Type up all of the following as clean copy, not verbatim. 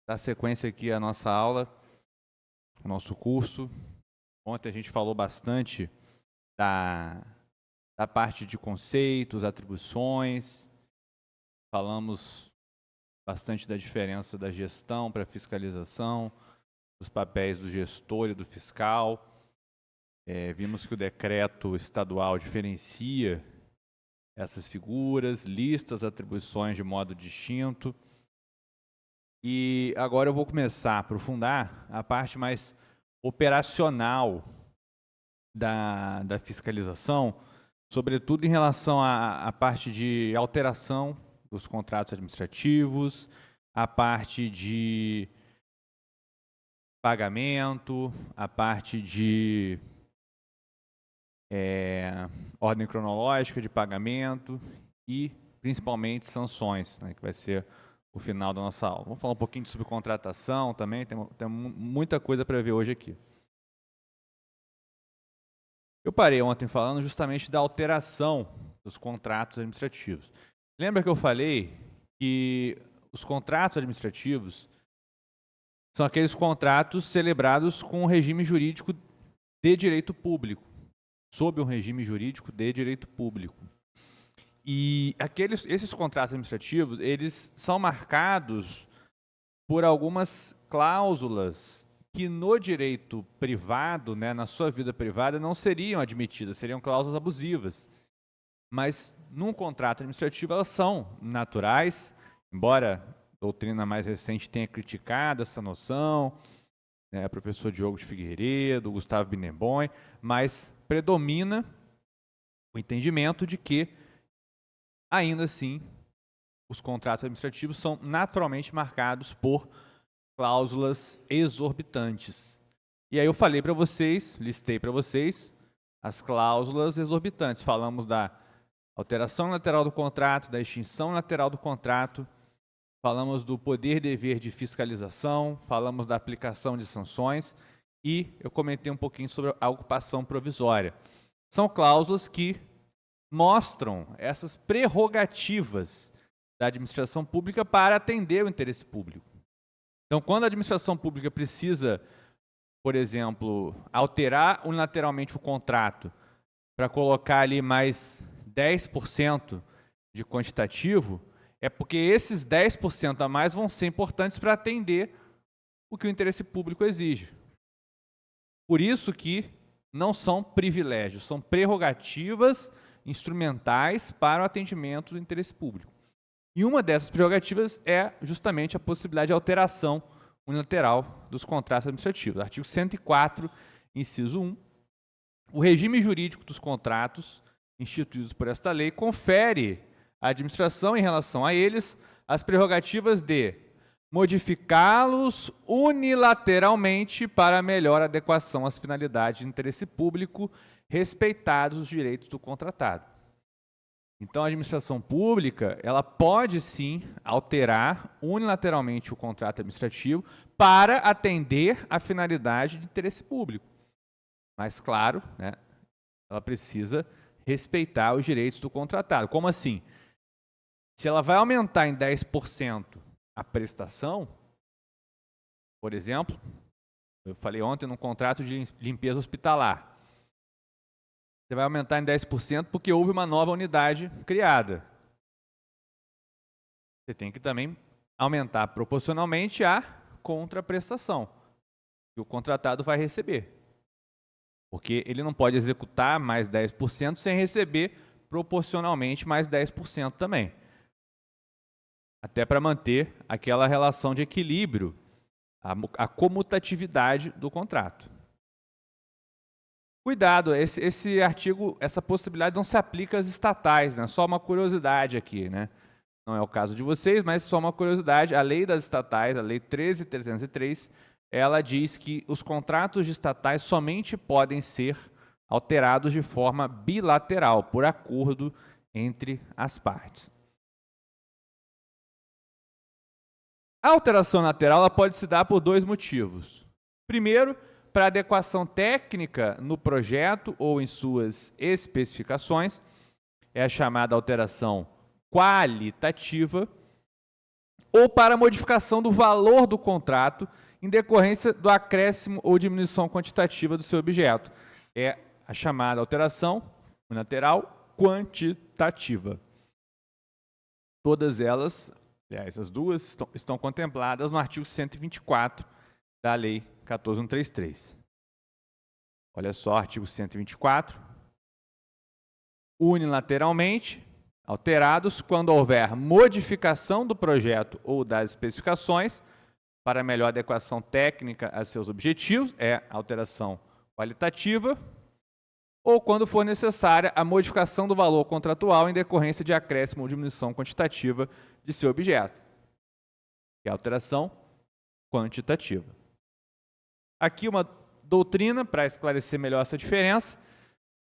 Dar sequência aqui à nossa aula, ao nosso curso. Ontem a gente falou bastante da parte de conceitos, atribuições, falamos bastante da diferença da gestão para a fiscalização, dos papéis do gestor e do fiscal. Vimos que o decreto estadual diferencia essas figuras, lista as atribuições de modo distinto. E agora eu vou começar a aprofundar a parte mais operacional da fiscalização, sobretudo em relação à parte de alteração dos contratos administrativos, a parte de pagamento, a parte de ordem cronológica de pagamento e, principalmente, sanções, né, que vai ser o final da nossa aula. Vamos falar um pouquinho de subcontratação também, tem muita coisa para ver hoje aqui. Eu parei ontem falando justamente da alteração dos contratos administrativos. Lembra que eu falei que os contratos administrativos são aqueles contratos celebrados com um regime jurídico de direito público, sob um regime jurídico de direito público. E esses contratos administrativos, eles são marcados por algumas cláusulas que no direito privado, né, na sua vida privada, não seriam admitidas, seriam cláusulas abusivas. Mas num contrato administrativo elas são naturais, embora a doutrina mais recente tenha criticado essa noção, né, professor Diogo de Figueiredo, Gustavo Binemboim, mas predomina o entendimento de que ainda assim, os contratos administrativos são naturalmente marcados por cláusulas exorbitantes. E aí eu falei para vocês, listei para vocês as cláusulas exorbitantes. Falamos da alteração lateral do contrato, da extinção lateral do contrato, falamos do poder e dever de fiscalização, falamos da aplicação de sanções e eu comentei um pouquinho sobre a ocupação provisória. São cláusulas que mostram essas prerrogativas da administração pública para atender o interesse público. Então, quando a administração pública precisa, por exemplo, alterar unilateralmente o contrato para colocar ali mais 10% de quantitativo, é porque esses 10% a mais vão ser importantes para atender o que o interesse público exige. Por isso que não são privilégios, são prerrogativas instrumentais para o atendimento do interesse público. E uma dessas prerrogativas é justamente a possibilidade de alteração unilateral dos contratos administrativos. Artigo 104, inciso 1, o regime jurídico dos contratos instituídos por esta lei confere à administração, em relação a eles, as prerrogativas de modificá-los unilateralmente para melhor adequação às finalidades de interesse público, respeitados os direitos do contratado. Então, a administração pública, ela pode sim alterar unilateralmente o contrato administrativo para atender a finalidade de interesse público. Mas, claro, né, ela precisa respeitar os direitos do contratado. Como assim? Se ela vai aumentar em 10% a prestação, por exemplo, eu falei ontem no contrato de limpeza hospitalar, você vai aumentar em 10% porque houve uma nova unidade criada. Você tem que também aumentar proporcionalmente a contraprestação que o contratado vai receber. Porque ele não pode executar mais 10% sem receber proporcionalmente mais 10% também. Até para manter aquela relação de equilíbrio, a comutatividade do contrato. Cuidado, esse artigo, essa possibilidade não se aplica às estatais, né? Só uma curiosidade aqui, né? Não é o caso de vocês, mas só uma curiosidade. A lei das estatais, a lei 13.303, ela diz que os contratos de estatais somente podem ser alterados de forma bilateral, por acordo entre as partes. A alteração lateral ela pode se dar por dois motivos. Primeiro, para adequação técnica no projeto ou em suas especificações, é a chamada alteração qualitativa. ou para modificação do valor do contrato em decorrência do acréscimo ou diminuição quantitativa do seu objeto. É a chamada alteração unilateral quantitativa. Todas elas, aliás, as duas, estão contempladas no artigo 124 da Lei 14.133. Olha só, artigo 124. Unilateralmente alterados quando houver modificação do projeto ou das especificações para melhor adequação técnica a seus objetivos, é alteração qualitativa, ou quando for necessária a modificação do valor contratual em decorrência de acréscimo ou diminuição quantitativa de seu objeto, que é alteração quantitativa. Aqui uma doutrina para esclarecer melhor essa diferença,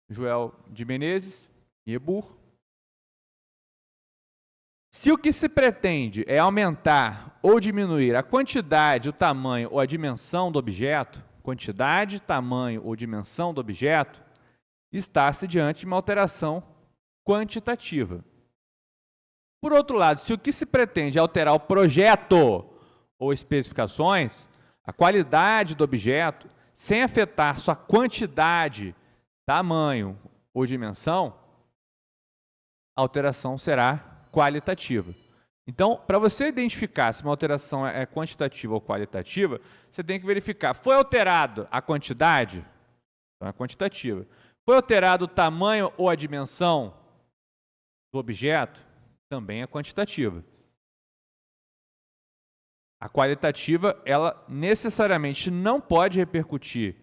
Joel de Menezes e Ebur. Se o que se pretende é aumentar ou diminuir a quantidade, o tamanho ou a dimensão do objeto, quantidade, tamanho ou dimensão do objeto, está-se diante de uma alteração quantitativa. Por outro lado, se o que se pretende é alterar o projeto ou especificações, a qualidade do objeto, sem afetar sua quantidade, tamanho ou dimensão, a alteração será qualitativa. Então, para você identificar se uma alteração é quantitativa ou qualitativa, você tem que verificar, foi alterado a quantidade? Então é quantitativa. Foi alterado o tamanho ou a dimensão do objeto? Também é quantitativa. A qualitativa, ela necessariamente não pode repercutir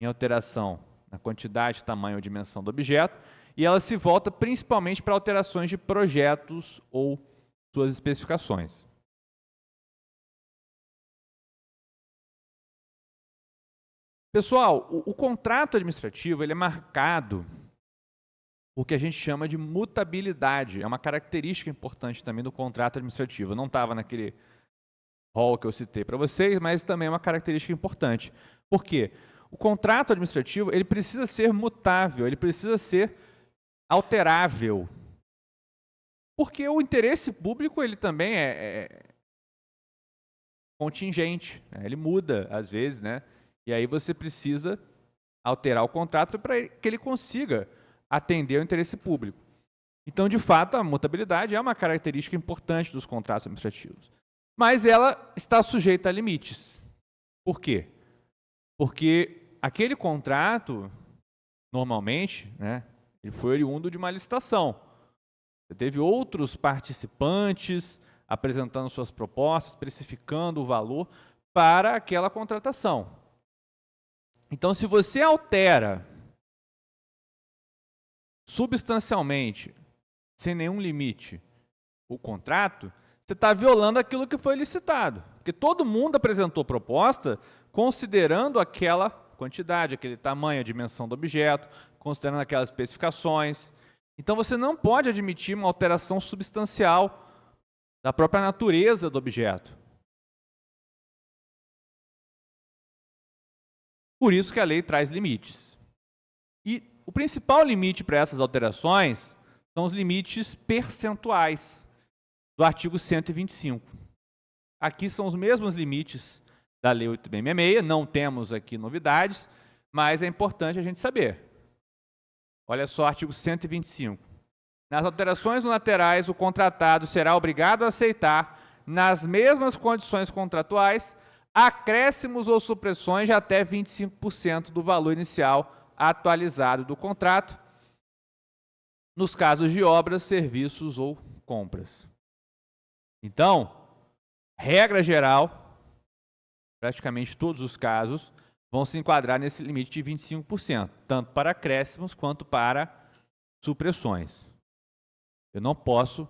em alteração na quantidade, tamanho ou dimensão do objeto, e ela se volta principalmente para alterações de projetos ou suas especificações. Pessoal, o contrato administrativo ele é marcado por que a gente chama de mutabilidade. É uma característica importante também do contrato administrativo. Não estava naquele rol que eu citei para vocês, mas também é uma característica importante. Por quê? O contrato administrativo ele precisa ser mutável, ele precisa ser alterável. Porque o interesse público ele também é contingente, né? Ele muda às vezes, né? E aí você precisa alterar o contrato para que ele consiga atender ao interesse público. Então, de fato, a mutabilidade é uma característica importante dos contratos administrativos. Mas ela está sujeita a limites. Por quê? Porque aquele contrato, normalmente, né, ele foi oriundo de uma licitação. Você teve outros participantes apresentando suas propostas, especificando o valor para aquela contratação. Então, se você altera substancialmente, sem nenhum limite, o contrato, você está violando aquilo que foi licitado. Porque todo mundo apresentou proposta considerando aquela quantidade, aquele tamanho, a dimensão do objeto, considerando aquelas especificações. Então, você não pode admitir uma alteração substancial da própria natureza do objeto. Por isso que a lei traz limites. E o principal limite para essas alterações são os limites percentuais do artigo 125. Aqui são os mesmos limites da Lei 8.666, não temos aqui novidades, mas é importante a gente saber. Olha só o artigo 125. Nas alterações unilaterais, o contratado será obrigado a aceitar, nas mesmas condições contratuais, acréscimos ou supressões de até 25% do valor inicial atualizado do contrato, nos casos de obras, serviços ou compras. Então, regra geral, praticamente todos os casos vão se enquadrar nesse limite de 25%, tanto para acréscimos quanto para supressões. Eu não posso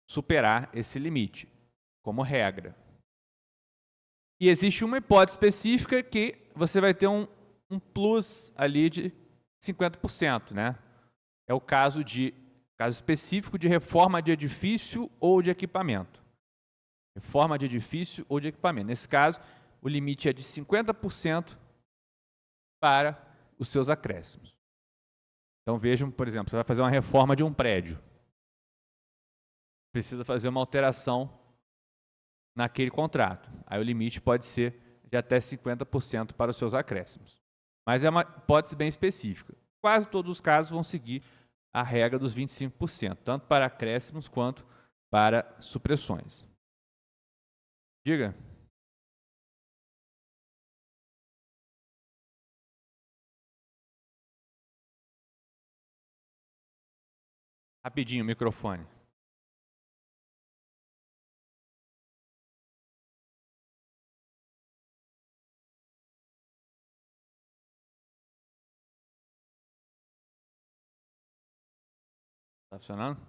superar esse limite, como regra. E existe uma hipótese específica que você vai ter um plus ali de 50%, né? É o caso específico de reforma de edifício ou de equipamento. Reforma de edifício ou de equipamento. Nesse caso, o limite é de 50% para os seus acréscimos. Então vejam, por exemplo, você vai fazer uma reforma de um prédio. Precisa fazer uma alteração naquele contrato. Aí o limite pode ser de até 50% para os seus acréscimos. Mas é uma hipótese bem específica. Quase todos os casos vão seguir a regra dos 25%, tanto para acréscimos quanto para supressões. Diga. Rapidinho o microfone. Tá funcionando?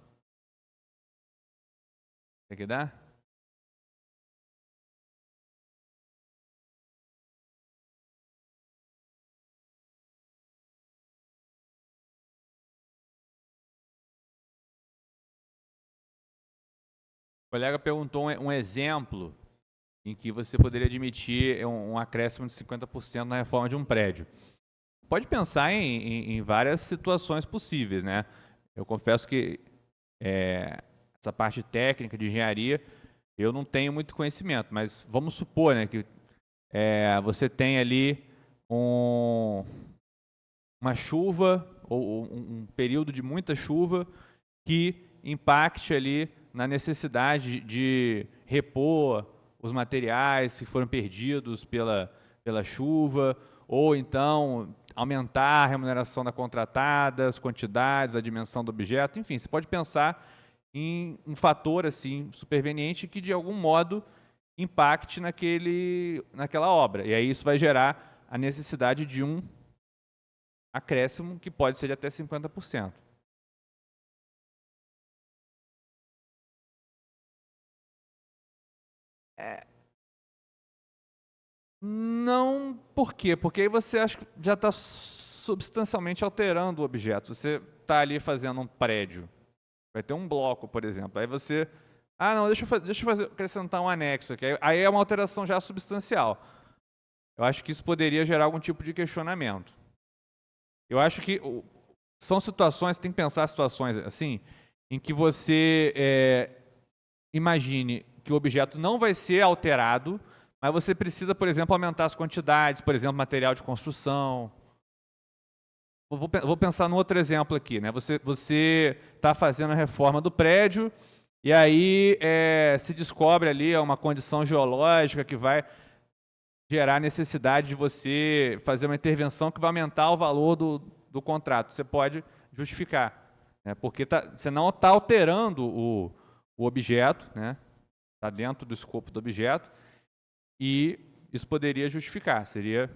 Tem que dar? O colega perguntou um exemplo em que você poderia admitir um acréscimo de 50% na reforma de um prédio. Pode pensar em várias situações possíveis, né? Eu confesso que essa parte técnica de engenharia eu não tenho muito conhecimento, mas vamos supor, né, que você tem ali uma chuva ou um período de muita chuva que impacte ali na necessidade de repor os materiais que foram perdidos pela chuva, ou então aumentar a remuneração da contratada, as quantidades, a dimensão do objeto, enfim, você pode pensar em um fator assim superveniente que de algum modo impacte naquela obra. E aí isso vai gerar a necessidade de um acréscimo que pode ser de até 50%. Não, por quê? Porque aí você acha que já está substancialmente alterando o objeto. Você está ali fazendo um prédio, vai ter um bloco, por exemplo. Aí você, não, deixa eu acrescentar um anexo aqui. Aí é uma alteração já substancial. Eu acho que isso poderia gerar algum tipo de questionamento. Eu acho que são situações, tem que pensar situações assim, em que você imagine que o objeto não vai ser alterado, mas você precisa, por exemplo, aumentar as quantidades, por exemplo, material de construção. Vou pensar num outro exemplo aqui, né? Você está fazendo a reforma do prédio e aí se descobre ali uma condição geológica que vai gerar necessidade de você fazer uma intervenção que vai aumentar o valor do contrato. Você pode justificar, né? Porque você não está alterando o objeto, né? Está dentro do escopo do objeto, e isso poderia justificar, seria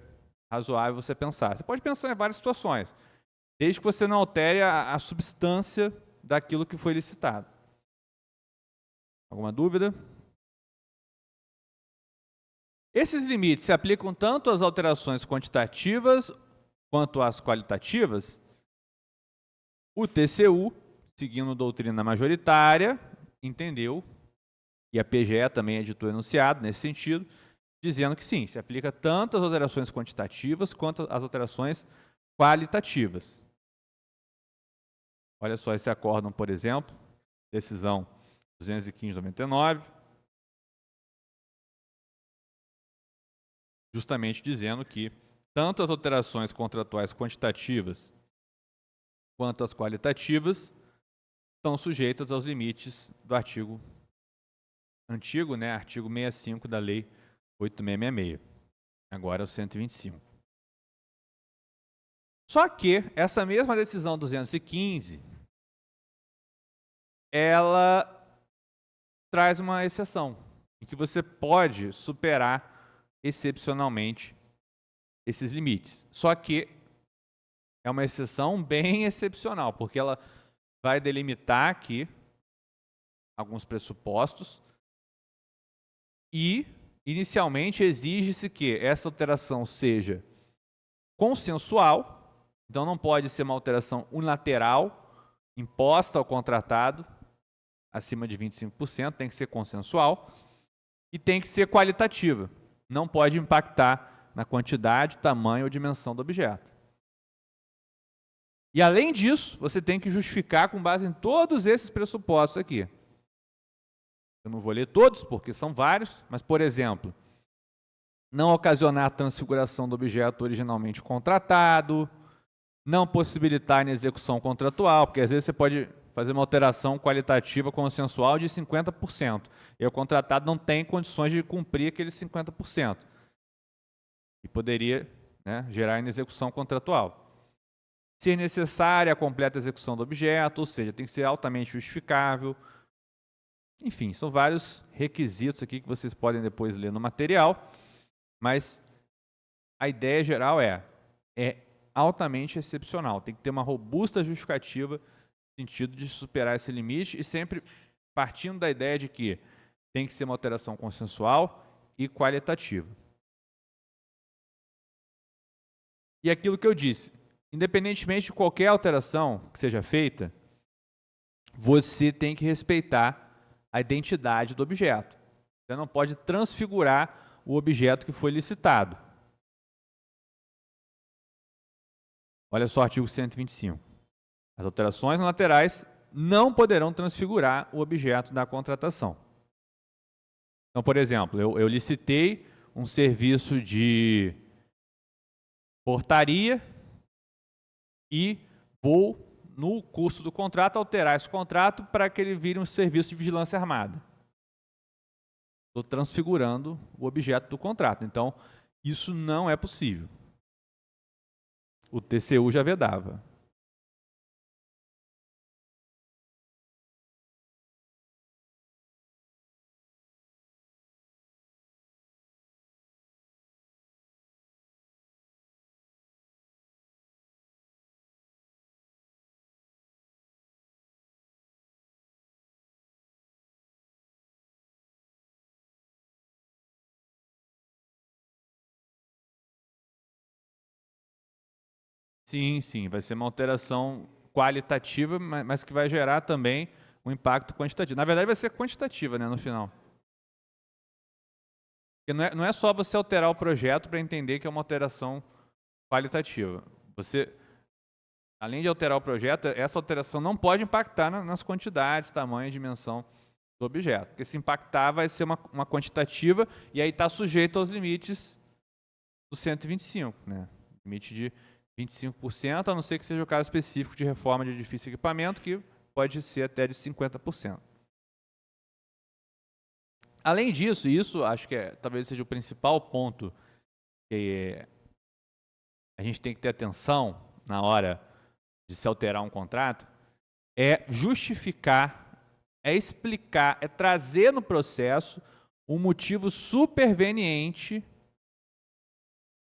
razoável você pensar. Você pode pensar em várias situações, desde que você não altere a substância daquilo que foi licitado. Alguma dúvida? Esses limites se aplicam tanto às alterações quantitativas quanto às qualitativas. O TCU, seguindo a doutrina majoritária, entendeu, e a PGE também editou enunciado nesse sentido, dizendo que sim, se aplica tanto às alterações quantitativas quanto às alterações qualitativas. Olha só esse acórdão, por exemplo, decisão 215/99, justamente dizendo que tanto as alterações contratuais quantitativas quanto as qualitativas estão sujeitas aos limites do artigo antigo, né, artigo 65 da Lei 8666. Agora é o 125. Só que essa mesma decisão 215, ela traz uma exceção, em que você pode superar excepcionalmente esses limites. Só que é uma exceção bem excepcional, porque ela vai delimitar aqui alguns pressupostos e, inicialmente, exige-se que essa alteração seja consensual, então não pode ser uma alteração unilateral, imposta ao contratado, acima de 25%, tem que ser consensual, e tem que ser qualitativa, não pode impactar na quantidade, tamanho ou dimensão do objeto. E, além disso, você tem que justificar com base em todos esses pressupostos aqui. Eu não vou ler todos, porque são vários, mas, por exemplo, não ocasionar transfiguração do objeto originalmente contratado, não possibilitar a execução contratual, porque às vezes você pode fazer uma alteração qualitativa consensual de 50%, e o contratado não tem condições de cumprir aqueles 50%, e poderia, né, gerar inexecução contratual. Ser necessária a completa execução do objeto, ou seja, tem que ser altamente justificável. Enfim, são vários requisitos aqui que vocês podem depois ler no material, mas a ideia geral é altamente excepcional. Tem que ter uma robusta justificativa no sentido de superar esse limite e sempre partindo da ideia de que tem que ser uma alteração consensual e qualitativa. E aquilo que eu disse, independentemente de qualquer alteração que seja feita, você tem que respeitar a identidade do objeto. Você não pode transfigurar o objeto que foi licitado. Olha só o artigo 125. As alterações laterais não poderão transfigurar o objeto da contratação. Então, por exemplo, eu licitei um serviço de portaria e vou, no curso do contrato, alterar esse contrato para que ele vire um serviço de vigilância armada. Estou transfigurando o objeto do contrato. Então, isso não é possível. O TCU já vedava. Sim, sim, vai ser uma alteração qualitativa, mas que vai gerar também um impacto quantitativo. Na verdade, vai ser quantitativa, né, no final. Porque não é só você alterar o projeto para entender que é uma alteração qualitativa. Você, além de alterar o projeto, essa alteração não pode impactar nas quantidades, tamanho e dimensão do objeto. Porque se impactar, vai ser uma quantitativa e aí está sujeito aos limites do 125, né? Limite de 25%, a não ser que seja o caso específico de reforma de edifício e equipamento, que pode ser até de 50%. Além disso, e isso acho que talvez seja o principal ponto que a gente tem que ter atenção na hora de se alterar um contrato, é justificar, é explicar, é trazer no processo um motivo superveniente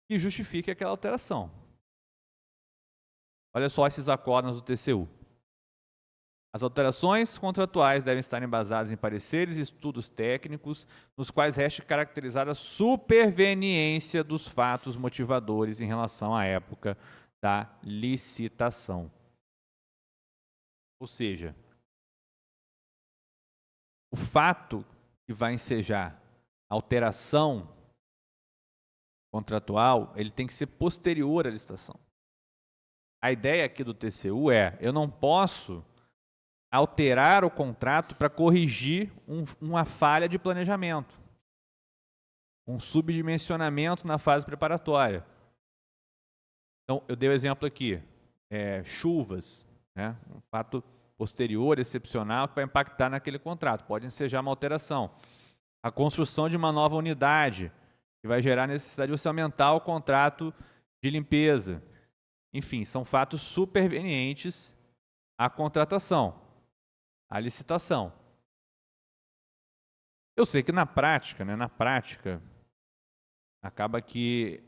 que justifique aquela alteração. Olha só esses acórdãos do TCU. As alterações contratuais devem estar embasadas em pareceres e estudos técnicos, nos quais reste caracterizada a superveniência dos fatos motivadores em relação à época da licitação. Ou seja, o fato que vai ensejar a alteração contratual, ele tem que ser posterior à licitação. A ideia aqui do TCU é, eu não posso alterar o contrato para corrigir uma falha de planejamento, um subdimensionamento na fase preparatória. Então, eu dei o exemplo aqui, chuvas, né? Um fato posterior, excepcional, que vai impactar naquele contrato, pode ensejar uma alteração. A construção de uma nova unidade, que vai gerar necessidade de você aumentar o contrato de limpeza. Enfim, são fatos supervenientes à contratação, à licitação. Eu sei que na prática, acaba que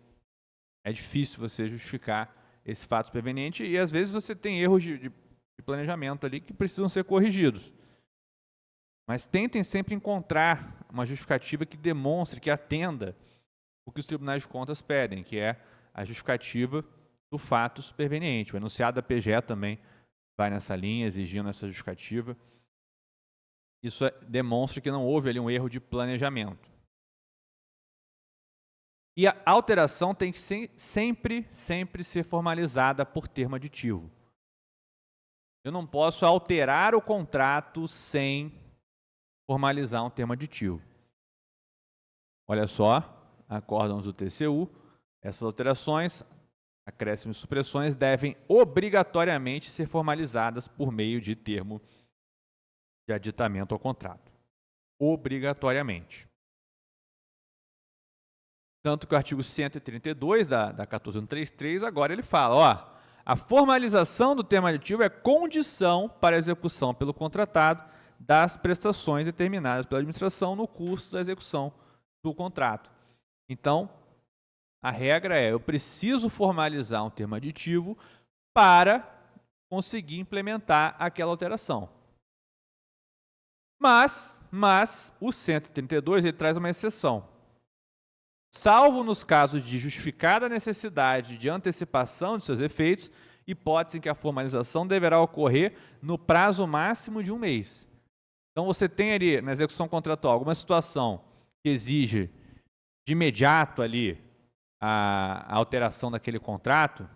é difícil você justificar esse fato superveniente e às vezes você tem erros de planejamento ali que precisam ser corrigidos. Mas tentem sempre encontrar uma justificativa que demonstre, que atenda o que os tribunais de contas pedem, que é a justificativa do fato superveniente. O enunciado da PGE também vai nessa linha, exigindo essa justificativa. Isso demonstra que não houve ali um erro de planejamento. E a alteração tem que sempre ser formalizada por termo aditivo. Eu não posso alterar o contrato sem formalizar um termo aditivo. Olha só, acórdãos do TCU, essas alterações, acréscimos e supressões devem obrigatoriamente ser formalizadas por meio de termo de aditamento ao contrato. Obrigatoriamente. Tanto que o artigo 132 da 14133, agora ele fala, ó, a formalização do termo aditivo é condição para a execução pelo contratado das prestações determinadas pela administração no curso da execução do contrato. Então, a regra é, eu preciso formalizar um termo aditivo para conseguir implementar aquela alteração. Mas o 132 ele traz uma exceção. Salvo nos casos de justificada necessidade de antecipação de seus efeitos, hipótese em que a formalização deverá ocorrer no prazo máximo de 1 mês. Então, você tem ali, na execução contratual, alguma situação que exige de imediato ali a alteração daquele contrato,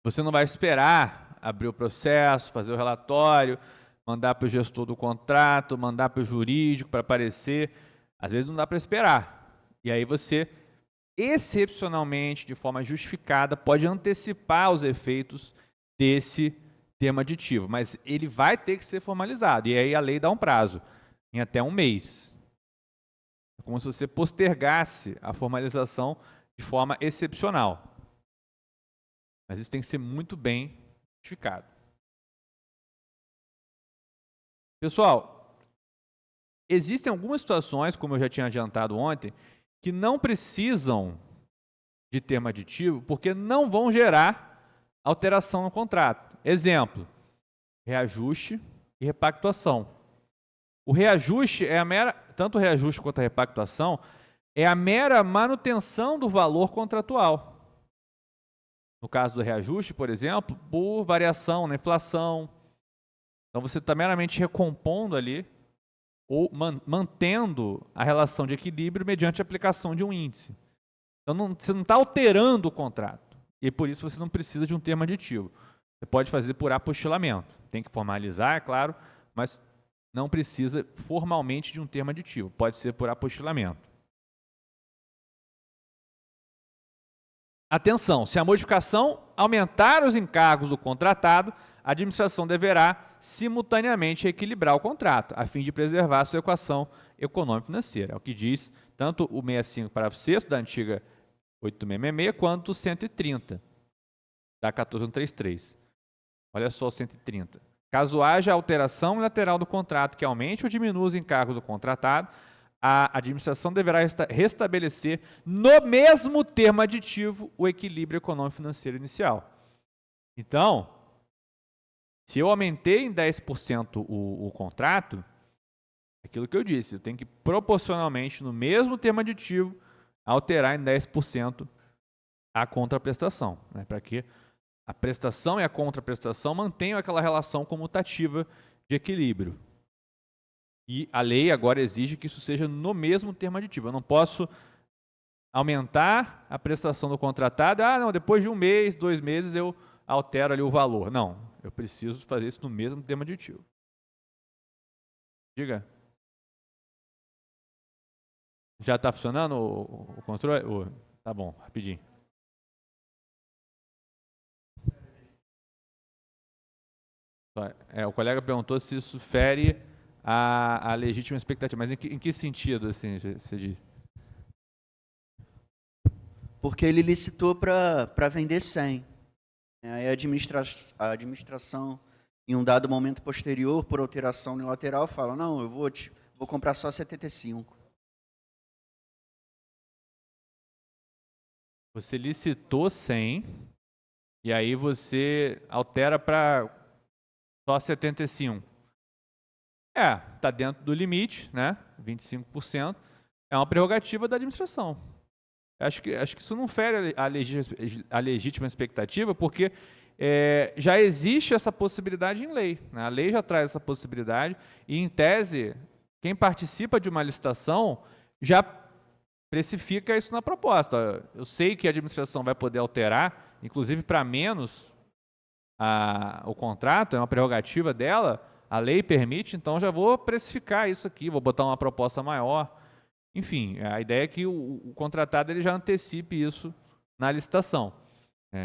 você não vai esperar abrir o processo, fazer o relatório, mandar para o gestor do contrato, mandar para o jurídico para aparecer. Às vezes não dá para esperar. E aí você, excepcionalmente, de forma justificada, pode antecipar os efeitos desse termo aditivo. Mas ele vai ter que ser formalizado. E aí a lei dá um prazo, em até 1 mês. É como se você postergasse a formalização de forma excepcional. Mas isso tem que ser muito bem justificado. Pessoal, existem algumas situações, como eu já tinha adiantado ontem, que não precisam de termo aditivo porque não vão gerar alteração no contrato. Exemplo, reajuste e repactuação. O reajuste é tanto o reajuste quanto a repactuação é a mera manutenção do valor contratual. No caso do reajuste, por exemplo, por variação na inflação. Então você está meramente recompondo ali ou mantendo a relação de equilíbrio mediante a aplicação de um índice. Então você não está alterando o contrato. E por isso você não precisa de um termo aditivo. Você pode fazer por apostilamento. Tem que formalizar, é claro, mas não precisa formalmente de um termo aditivo. Pode ser por apostilamento. Atenção, se a modificação aumentar os encargos do contratado, a administração deverá simultaneamente equilibrar o contrato, a fim de preservar a sua equação econômico-financeira. É o que diz tanto o 65, parágrafo 6º da antiga 8666, quanto o 130 da 14133. Olha só o 130. Caso haja alteração unilateral do contrato que aumente ou diminua os encargos do contratado, a administração deverá restabelecer no mesmo termo aditivo o equilíbrio econômico-financeiro inicial. Então, se eu aumentei em 10% o contrato, é aquilo que eu disse, eu tenho que proporcionalmente, no mesmo termo aditivo, alterar em 10% a contraprestação, né, para que a prestação e a contraprestação mantenham aquela relação comutativa de equilíbrio. E a lei agora exige que isso seja no mesmo termo aditivo. Eu não posso aumentar a prestação do contratado, não, depois de 1 mês, 2 meses eu altero ali o valor. Não, eu preciso fazer isso no mesmo termo aditivo. Diga. Já está funcionando o controle? Tá bom, rapidinho. O colega perguntou se isso fere a legítima expectativa. Mas em que sentido, assim, você diz? Porque ele licitou para vender 100. Aí a administração, em um dado momento posterior, por alteração unilateral, fala, não, eu vou comprar só 75. Você licitou 100, e aí você altera para só 75. Está dentro do limite, né? 25%. É uma prerrogativa da administração. Acho que isso não fere a legítima expectativa, porque já existe essa possibilidade em lei, né? A lei já traz essa possibilidade e, em tese, quem participa de uma licitação já precifica isso na proposta. Eu sei que a administração vai poder alterar, inclusive para menos o contrato, é uma prerrogativa dela, a lei permite, então já vou precificar isso aqui, vou botar uma proposta maior. Enfim, a ideia é que o contratado ele já antecipe isso na licitação.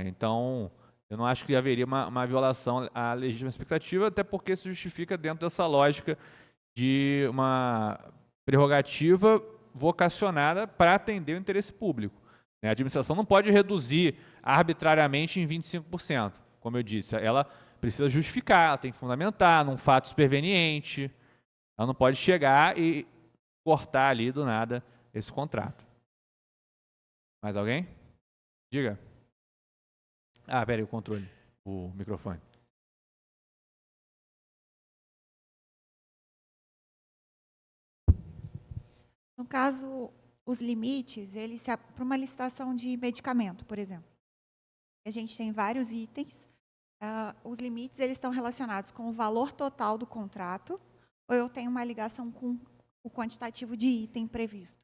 Então, eu não acho que haveria uma violação à legítima expectativa, até porque se justifica dentro dessa lógica de uma prerrogativa vocacionada para atender o interesse público. A administração não pode reduzir arbitrariamente em 25%. Como eu disse, ela precisa justificar, ela tem que fundamentar num fato superveniente. Ela não pode chegar e cortar ali do nada esse contrato. Mais alguém? Diga. Ah, peraí, o controle, o microfone. No caso, os limites, eles para uma licitação de medicamento, por exemplo. A gente tem vários itens. Os limites eles estão relacionados com o valor total do contrato, ou eu tenho uma ligação com o quantitativo de item previsto.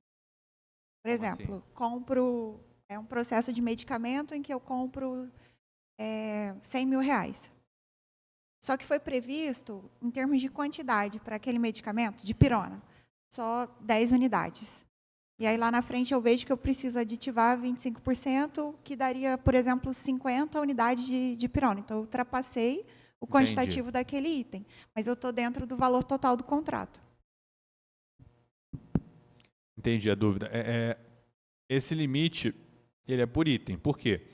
Por exemplo, compro um processo de medicamento em que eu compro 100 mil reais. Só que foi previsto, em termos de quantidade para aquele medicamento, de pirona, só 10 unidades. E aí lá na frente eu vejo que eu preciso aditivar 25%, que daria, por exemplo, 50 unidades de pirona. Então eu ultrapassei o quantitativo daquele item, mas eu estou dentro do valor total do contrato. Entendi a dúvida. Esse limite, ele é por item. Por quê?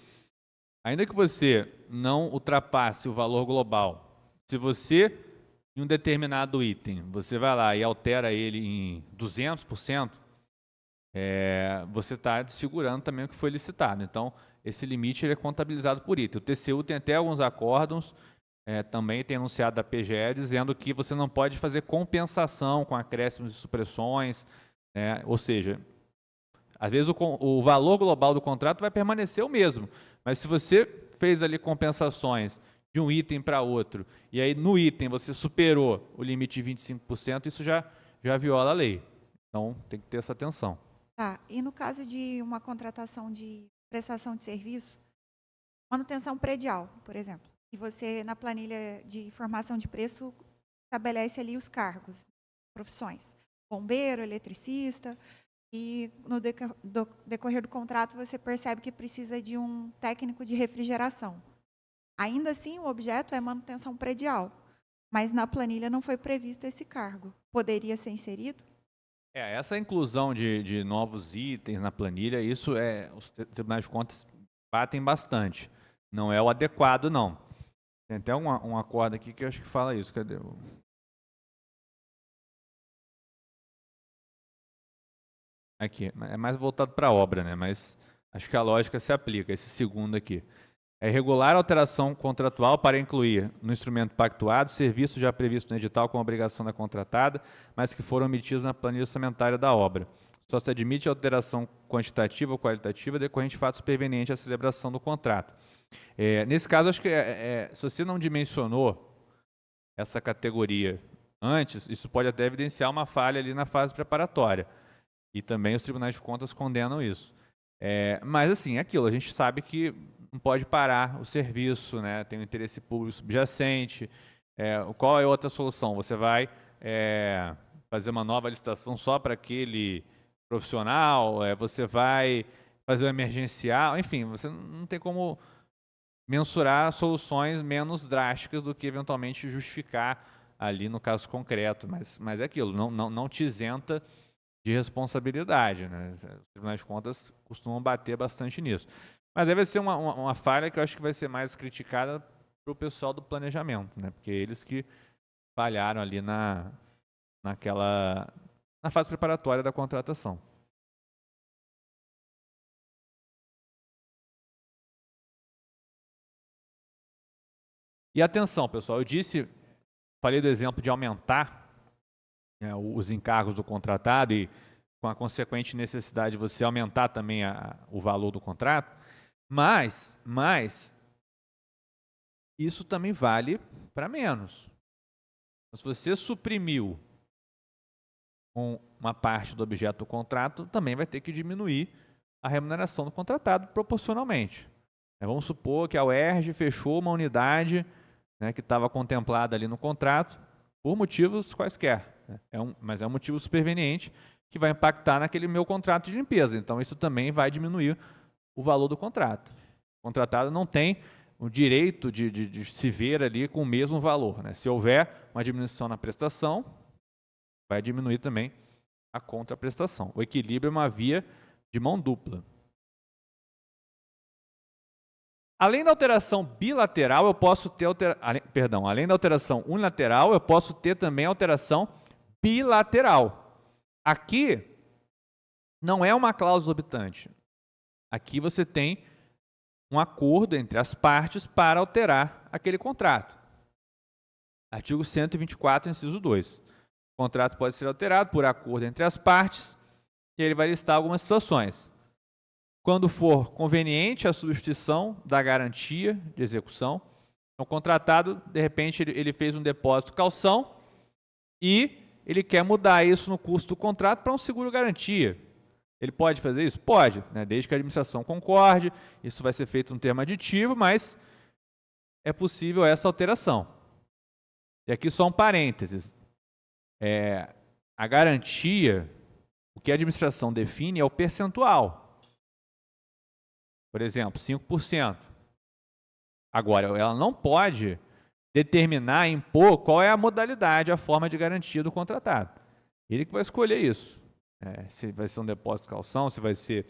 Ainda que você não ultrapasse o valor global, se você, em um determinado item, você vai lá e altera ele em 200%, você está desfigurando também o que foi licitado. Então, esse limite ele é contabilizado por item. O TCU tem até alguns acórdãos, também tem anunciado da PGE, dizendo que você não pode fazer compensação com acréscimos e supressões, ou seja, às vezes o valor global do contrato vai permanecer o mesmo, mas se você fez ali compensações de um item para outro, e aí no item você superou o limite de 25%, isso já viola a lei. Então, tem que ter essa atenção. Tá. E no caso de uma contratação de prestação de serviço, manutenção predial, por exemplo, e você, na planilha de informação de preço, estabelece ali os cargos, profissões, bombeiro, eletricista, e no decorrer do contrato você percebe que precisa de um técnico de refrigeração. Ainda assim, o objeto é manutenção predial, mas na planilha não foi previsto esse cargo. Poderia ser inserido? Essa inclusão de novos itens na planilha, isso os tribunais de contas batem bastante. Não é o adequado, não. Tem até um acordo aqui que eu acho que fala isso. Cadê? Aqui, é mais voltado para a obra, né? Mas acho que a lógica se aplica, esse segundo aqui. É regular a alteração contratual para incluir no instrumento pactuado serviços já previstos no edital com obrigação da contratada, mas que foram omitidos na planilha orçamentária da obra. Só se admite alteração quantitativa ou qualitativa decorrente de fato superveniente à celebração do contrato. Nesse caso, acho que se você não dimensionou essa categoria antes, isso pode até evidenciar uma falha ali na fase preparatória. E também os tribunais de contas condenam isso. Mas, assim, é aquilo, a gente sabe que não pode parar o serviço, né? Tem um interesse público subjacente. Qual é a outra solução? Você vai fazer uma nova licitação só para aquele profissional? Você vai fazer o emergencial? Enfim, você não tem como mensurar soluções menos drásticas do que eventualmente justificar ali no caso concreto. Mas é aquilo, não te isenta de responsabilidade, né? Os tribunais de contas costumam bater bastante nisso. Mas aí vai ser uma falha que eu acho que vai ser mais criticada para o pessoal do planejamento, né? Porque eles que falharam ali na fase preparatória da contratação. E atenção, pessoal, falei do exemplo de aumentar os encargos do contratado e com a consequente necessidade de você aumentar também o valor do contrato, mas isso também vale para menos. Então, se você suprimiu uma parte do objeto do contrato, também vai ter que diminuir a remuneração do contratado proporcionalmente. Vamos supor que a UERJ fechou uma unidade, né, que estava contemplada ali no contrato, por motivos quaisquer. Né? Mas é um motivo superveniente que vai impactar naquele meu contrato de limpeza. Então, isso também vai diminuir o valor do contrato. O contratado não tem o direito de se ver ali com o mesmo valor. Né? Se houver uma diminuição na prestação, vai diminuir também a contraprestação. O equilíbrio é uma via de mão dupla. Além da alteração bilateral, eu posso ter além da alteração unilateral, eu posso ter também alteração bilateral. Aqui não é uma cláusula exorbitante. Aqui você tem um acordo entre as partes para alterar aquele contrato. Artigo 124, inciso 2. O contrato pode ser alterado por acordo entre as partes e ele vai listar algumas situações. Quando for conveniente a substituição da garantia de execução, o contratado, de repente, ele fez um depósito calção e ele quer mudar isso no custo do contrato para um seguro-garantia. Ele pode fazer isso? Pode, né? Desde que a administração concorde, isso vai ser feito no termo aditivo, mas é possível essa alteração. E aqui só um parênteses. A garantia, o que a administração define é o percentual. Por exemplo, 5%. Agora, ela não pode determinar, impor qual é a modalidade, a forma de garantia do contratado. Ele que vai escolher isso. Se vai ser um depósito de calção, se vai ser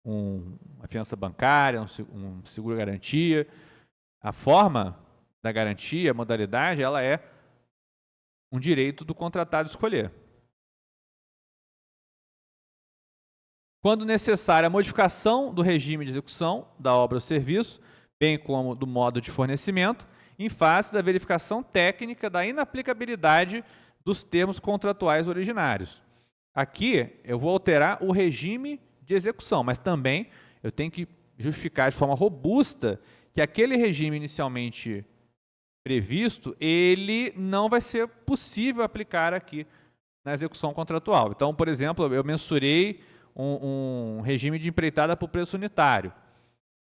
uma fiança bancária, um seguro-garantia. A forma da garantia, a modalidade, ela é um direito do contratado escolher. Quando necessária a modificação do regime de execução da obra ou serviço, bem como do modo de fornecimento, em face da verificação técnica da inaplicabilidade dos termos contratuais originários. Aqui eu vou alterar o regime de execução, mas também eu tenho que justificar de forma robusta que aquele regime inicialmente previsto, ele não vai ser possível aplicar aqui na execução contratual. Então, por exemplo, eu mensurei um regime de empreitada por preço unitário.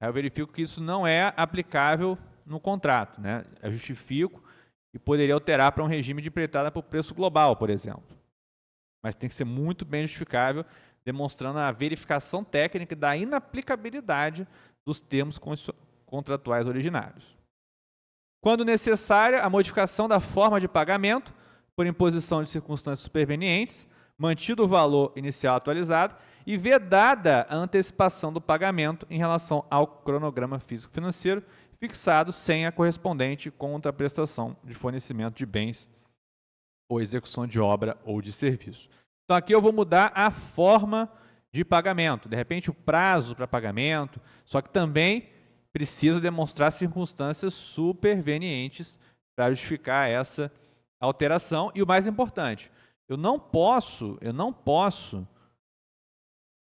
Aí eu verifico que isso não é aplicável no contrato, né? Eu justifico e poderia alterar para um regime de empreitada por preço global, por exemplo. Mas tem que ser muito bem justificável, demonstrando a verificação técnica da inaplicabilidade dos termos contratuais originários. Quando necessária, a modificação da forma de pagamento por imposição de circunstâncias supervenientes, mantido o valor inicial atualizado e vedada a antecipação do pagamento em relação ao cronograma físico-financeiro fixado sem a correspondente contraprestação de fornecimento de bens ou execução de obra ou de serviço. Então aqui eu vou mudar a forma de pagamento, de repente o prazo para pagamento, só que também precisa demonstrar circunstâncias supervenientes para justificar essa alteração. E o mais importante, eu não posso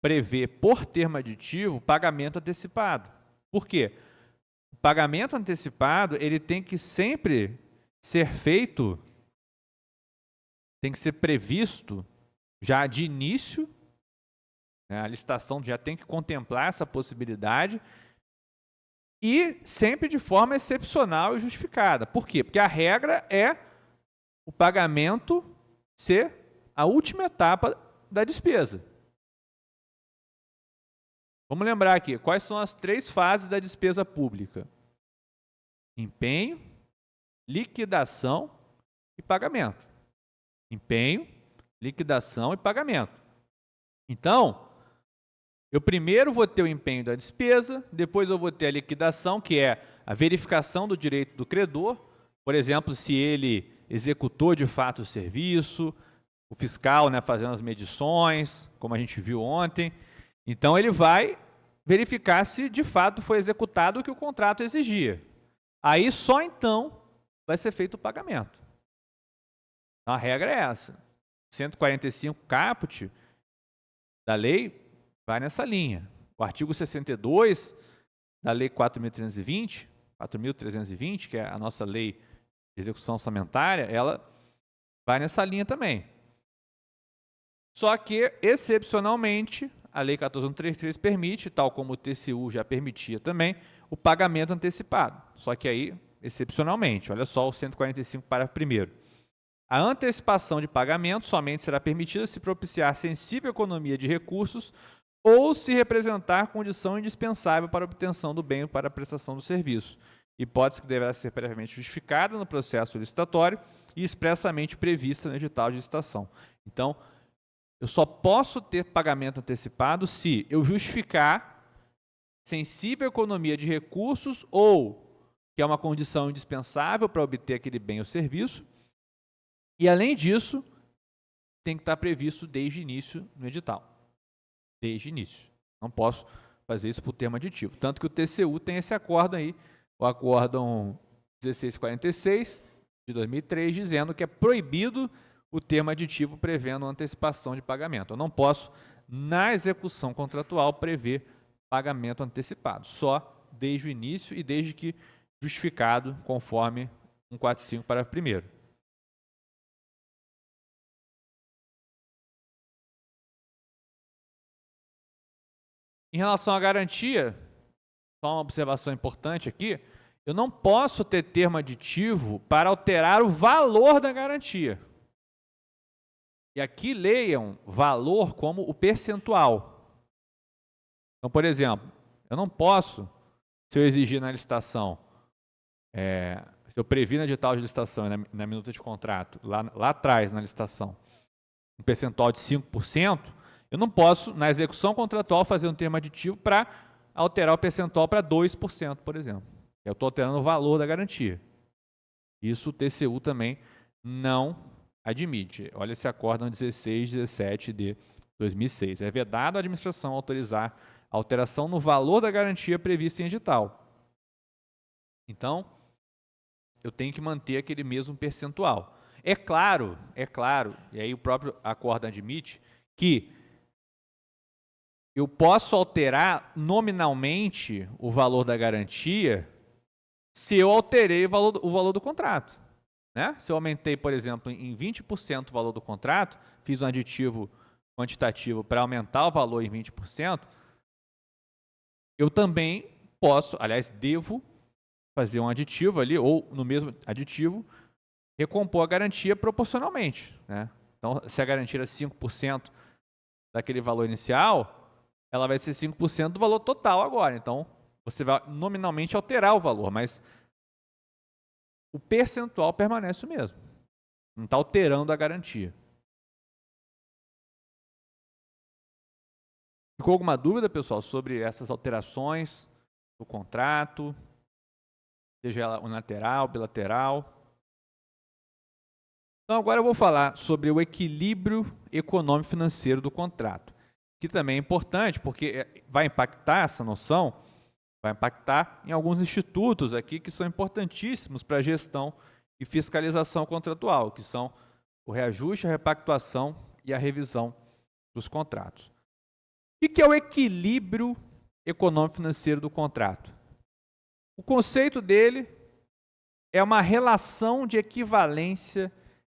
prever por termo aditivo pagamento antecipado. Por quê? O pagamento antecipado ele tem que sempre ser feito, tem que ser previsto já de início, né? A licitação já tem que contemplar essa possibilidade e sempre de forma excepcional e justificada. Por quê? Porque a regra é o pagamento ser a última etapa da despesa. Vamos lembrar aqui, quais são as 3 fases da despesa pública? Empenho, liquidação e pagamento. Empenho, liquidação e pagamento. Então, eu primeiro vou ter o empenho da despesa, depois eu vou ter a liquidação, que é a verificação do direito do credor, por exemplo, se ele executou de fato o serviço, o fiscal, né, fazendo as medições, como a gente viu ontem. Então, ele vai verificar se de fato foi executado o que o contrato exigia. Aí, só então, vai ser feito o pagamento. Então, a regra é essa. 145 caput da lei vai nessa linha. O artigo 62 da lei 4.320, que é a nossa lei de execução orçamentária, ela vai nessa linha também. Só que, excepcionalmente, a lei 14.133 permite, tal como o TCU já permitia também, o pagamento antecipado. Só que aí, excepcionalmente, olha só o 145, parágrafo 1º. A antecipação de pagamento somente será permitida se propiciar sensível economia de recursos ou se representar condição indispensável para a obtenção do bem ou para a prestação do serviço, hipótese que deverá ser previamente justificada no processo licitatório e expressamente prevista no edital de licitação. Então, eu só posso ter pagamento antecipado se eu justificar sensível economia de recursos ou que é uma condição indispensável para obter aquele bem ou serviço. E, além disso, tem que estar previsto desde o início no edital. Desde o início. Não posso fazer isso por termo aditivo. Tanto que o TCU tem esse acórdão aí, o acórdão 1646 de 2003, dizendo que é proibido o termo aditivo prevendo antecipação de pagamento. Eu não posso, na execução contratual, prever pagamento antecipado, só desde o início e desde que justificado conforme 145, parágrafo 1º. Em relação à garantia, só uma observação importante aqui, eu não posso ter termo aditivo para alterar o valor da garantia. E aqui leiam valor como o percentual. Então, por exemplo, eu não posso, se eu exigir na licitação, se eu previ no edital de licitação e na minuta de contrato, lá atrás na licitação, um percentual de 5%, eu não posso, na execução contratual, fazer um termo aditivo para alterar o percentual para 2%, por exemplo. Eu estou alterando o valor da garantia. Isso o TCU também não admite. Olha esse acórdão 1617 de 2006. É vedado à administração autorizar a alteração no valor da garantia prevista em edital. Então, eu tenho que manter aquele mesmo percentual. É claro, e aí o próprio acórdão admite, que eu posso alterar nominalmente o valor da garantia se eu alterei o valor do contrato. Né? Se eu aumentei, por exemplo, em 20% o valor do contrato, fiz um aditivo quantitativo para aumentar o valor em 20%, eu também posso, aliás, devo fazer um aditivo ali, ou no mesmo aditivo, recompor a garantia proporcionalmente. Né? Então, se a garantia era 5% daquele valor inicial, ela vai ser 5% do valor total agora. Então, você vai nominalmente alterar o valor, mas o percentual permanece o mesmo. Não está alterando a garantia. Ficou alguma dúvida, pessoal, sobre essas alterações do contrato, seja ela unilateral, bilateral? Então, agora eu vou falar sobre o equilíbrio econômico-financeiro do contrato, que também é importante, porque vai impactar essa noção, vai impactar em alguns institutos aqui que são importantíssimos para a gestão e fiscalização contratual, que são o reajuste, a repactuação e a revisão dos contratos. O que é o equilíbrio econômico-financeiro do contrato? O conceito dele é uma relação de equivalência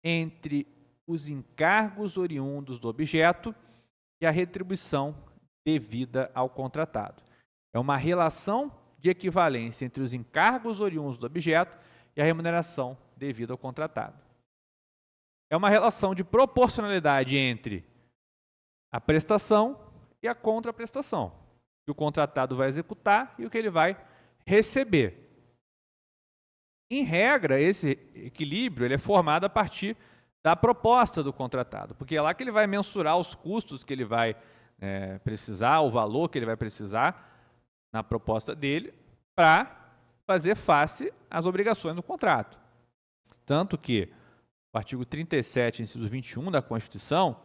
entre os encargos oriundos do objeto e a retribuição devida ao contratado. É uma relação de equivalência entre os encargos oriundos do objeto e a remuneração devida ao contratado. É uma relação de proporcionalidade entre a prestação e a contraprestação, que o contratado vai executar e o que ele vai receber. Em regra, esse equilíbrio ele é formado a partir da proposta do contratado, porque é lá que ele vai mensurar os custos que ele vai precisar, o valor que ele vai precisar na proposta dele para fazer face às obrigações do contrato. Tanto que o artigo 37, inciso 21 da Constituição,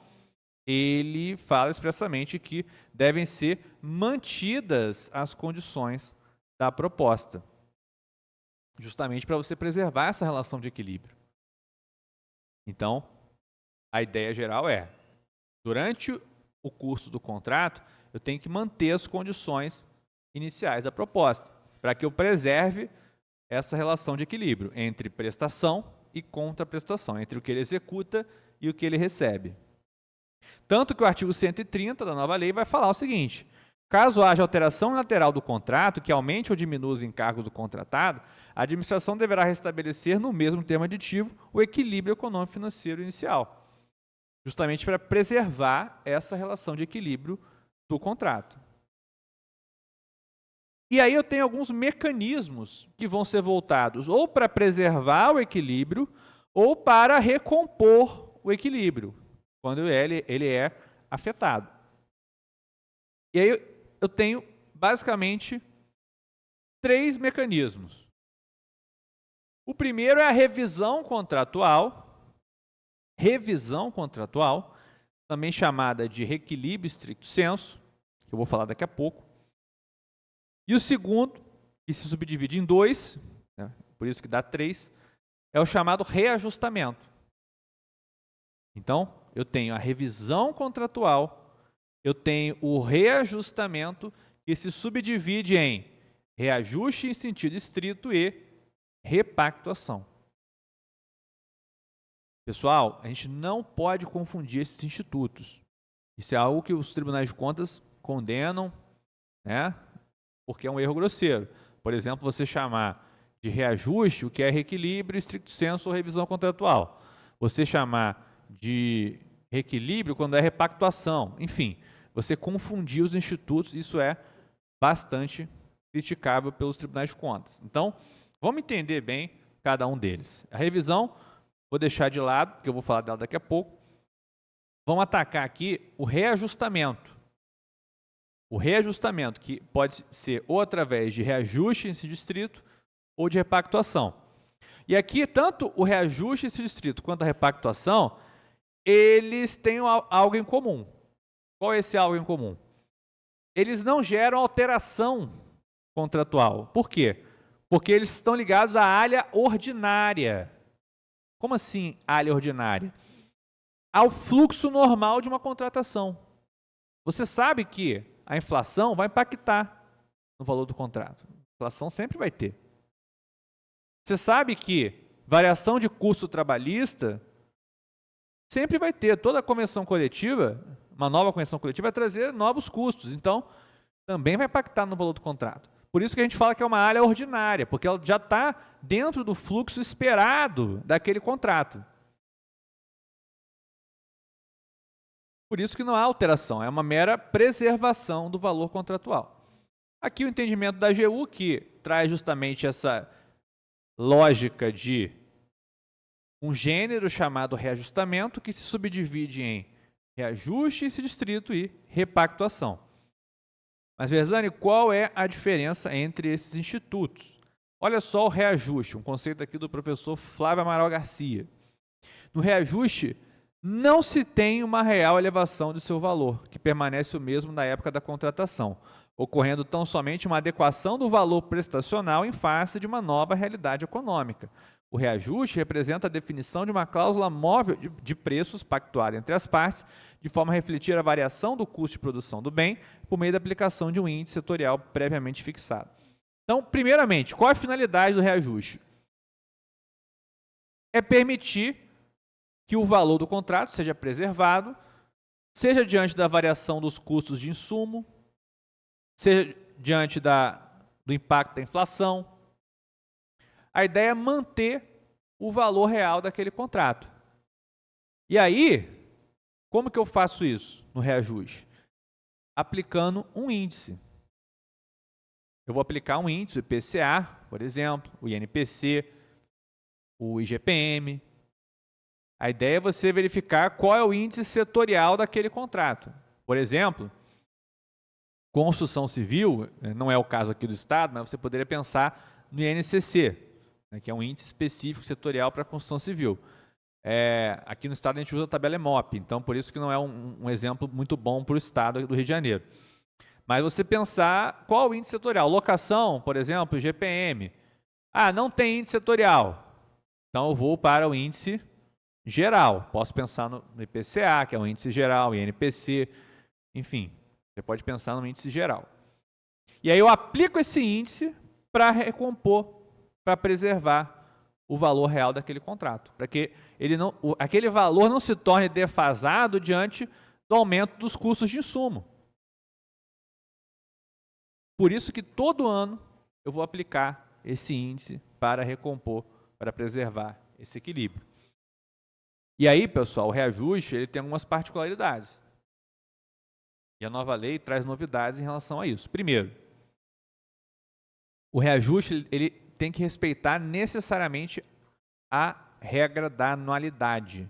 ele fala expressamente que devem ser mantidas as condições da proposta, justamente para você preservar essa relação de equilíbrio. Então, a ideia geral é, durante o curso do contrato, eu tenho que manter as condições iniciais da proposta, para que eu preserve essa relação de equilíbrio entre prestação e contraprestação, entre o que ele executa e o que ele recebe. Tanto que o artigo 130 da nova lei vai falar o seguinte: Caso haja alteração unilateral do contrato que aumente ou diminua os encargos do contratado, a administração deverá restabelecer no mesmo termo aditivo o equilíbrio econômico-financeiro inicial, justamente para preservar essa relação de equilíbrio do contrato. E aí eu tenho alguns mecanismos que vão ser voltados ou para preservar o equilíbrio ou para recompor o equilíbrio, quando ele é afetado. E aí eu tenho, basicamente, 3 mecanismos. O primeiro é a revisão contratual, também chamada de reequilíbrio stricto sensu, que eu vou falar daqui a pouco. E o segundo, que se subdivide em 2, né, por isso que dá 3, é o chamado reajustamento. Então, eu tenho a revisão contratual, eu tenho o reajustamento, que se subdivide em reajuste em sentido estrito e repactuação. Pessoal, a gente não pode confundir esses institutos. Isso é algo que os tribunais de contas condenam, né? Porque é um erro grosseiro. Por exemplo, você chamar de reajuste o que é reequilíbrio, stricto sensu ou revisão contratual. Você chamar de reequilíbrio quando é repactuação. Enfim, você confundir os institutos, isso é bastante criticável pelos tribunais de contas. Então, vamos entender bem cada um deles. A revisão, vou deixar de lado, porque eu vou falar dela daqui a pouco. Vamos atacar aqui o reajustamento. O reajustamento, que pode ser ou através de reajuste em sentido estrito ou de repactuação. E aqui, tanto o reajuste em sentido estrito quanto a repactuação, eles têm algo em comum. Qual é esse algo em comum? Eles não geram alteração contratual. Por quê? Porque eles estão ligados à alha ordinária. Como assim, alha ordinária? Ao fluxo normal de uma contratação. Você sabe que a inflação vai impactar no valor do contrato. A inflação sempre vai ter. Você sabe que variação de custo trabalhista sempre vai ter. Toda convenção coletiva, uma nova convenção coletiva, vai trazer novos custos. Então, também vai impactar no valor do contrato. Por isso que a gente fala que é uma alha ordinária, porque ela já está dentro do fluxo esperado daquele contrato. Por isso que não há alteração, é uma mera preservação do valor contratual. Aqui o entendimento da AGU, que traz justamente essa lógica de um gênero chamado reajustamento, que se subdivide em reajuste, esse distrito e repactuação. Mas, Verzani, qual é a diferença entre esses institutos? Olha só o reajuste, um conceito aqui do professor Flávio Amaral Garcia. No reajuste, não se tem uma real elevação de seu valor, que permanece o mesmo na época da contratação, ocorrendo tão somente uma adequação do valor prestacional em face de uma nova realidade econômica. O reajuste representa a definição de uma cláusula móvel de preços pactuada entre as partes, de forma a refletir a variação do custo de produção do bem por meio da aplicação de um índice setorial previamente fixado. Então, primeiramente, qual é a finalidade do reajuste? É permitir que o valor do contrato seja preservado, seja diante da variação dos custos de insumo, seja diante do impacto da inflação. A ideia é manter o valor real daquele contrato. E aí, como que eu faço isso no reajuste? Aplicando um índice. Eu vou aplicar um índice, o IPCA, por exemplo, o INPC, o IGPM. A ideia é você verificar qual é o índice setorial daquele contrato. Por exemplo, construção civil, não é o caso aqui do Estado, mas você poderia pensar no INCC, que é um índice específico setorial para a construção civil. Aqui no Estado a gente usa a tabela EMOP, então por isso que não é um exemplo muito bom para o Estado do Rio de Janeiro. Mas você pensar qual o índice setorial. Locação, por exemplo, IGPM. Não tem índice setorial. Então eu vou para o índice geral. Posso pensar no IPCA, que é um índice geral, INPC, enfim. Você pode pensar no índice geral. E aí eu aplico esse índice para recompor, para preservar o valor real daquele contrato, para que aquele valor não se torne defasado diante do aumento dos custos de insumo. Por isso que todo ano eu vou aplicar esse índice para recompor, para preservar esse equilíbrio. E aí, pessoal, o reajuste ele tem algumas particularidades. E a nova lei traz novidades em relação a isso. Primeiro, o reajuste ele tem que respeitar necessariamente a regra da anualidade.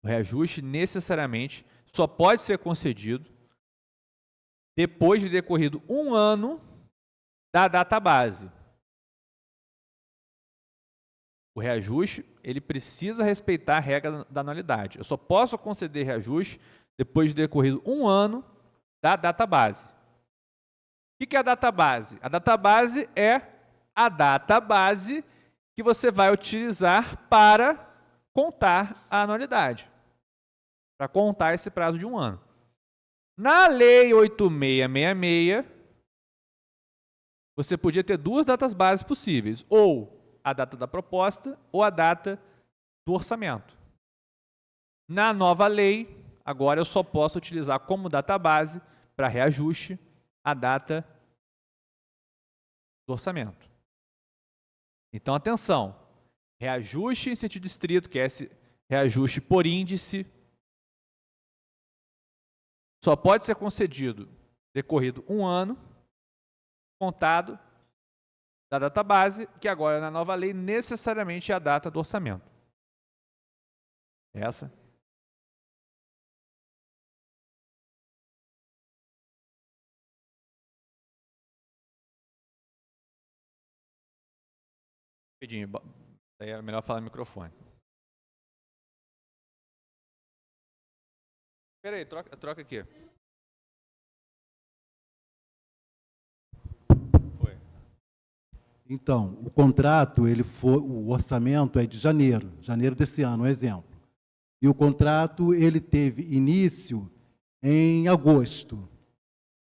O reajuste necessariamente só pode ser concedido depois de decorrido 1 ano da data base. O reajuste ele precisa respeitar a regra da anualidade. Eu só posso conceder reajuste depois de decorrido 1 ano da data base. O que é a data base? A data base é a data base que você vai utilizar para contar a anualidade, para contar esse prazo de 1 ano. Na Lei 8666, você podia ter 2 datas bases possíveis, ou a data da proposta ou a data do orçamento. Na nova lei, agora eu só posso utilizar como data base para reajuste a data do orçamento. Então, atenção, reajuste em sentido estrito, que é esse reajuste por índice, só pode ser concedido decorrido 1 ano, contado da data base, que agora na nova lei necessariamente é a data do orçamento. Essa. Rapidinho, aí é melhor falar no microfone. Espera aí, troca aqui. Foi. Então, o contrato, o orçamento é de janeiro desse ano, um exemplo. E o contrato, ele teve início em agosto.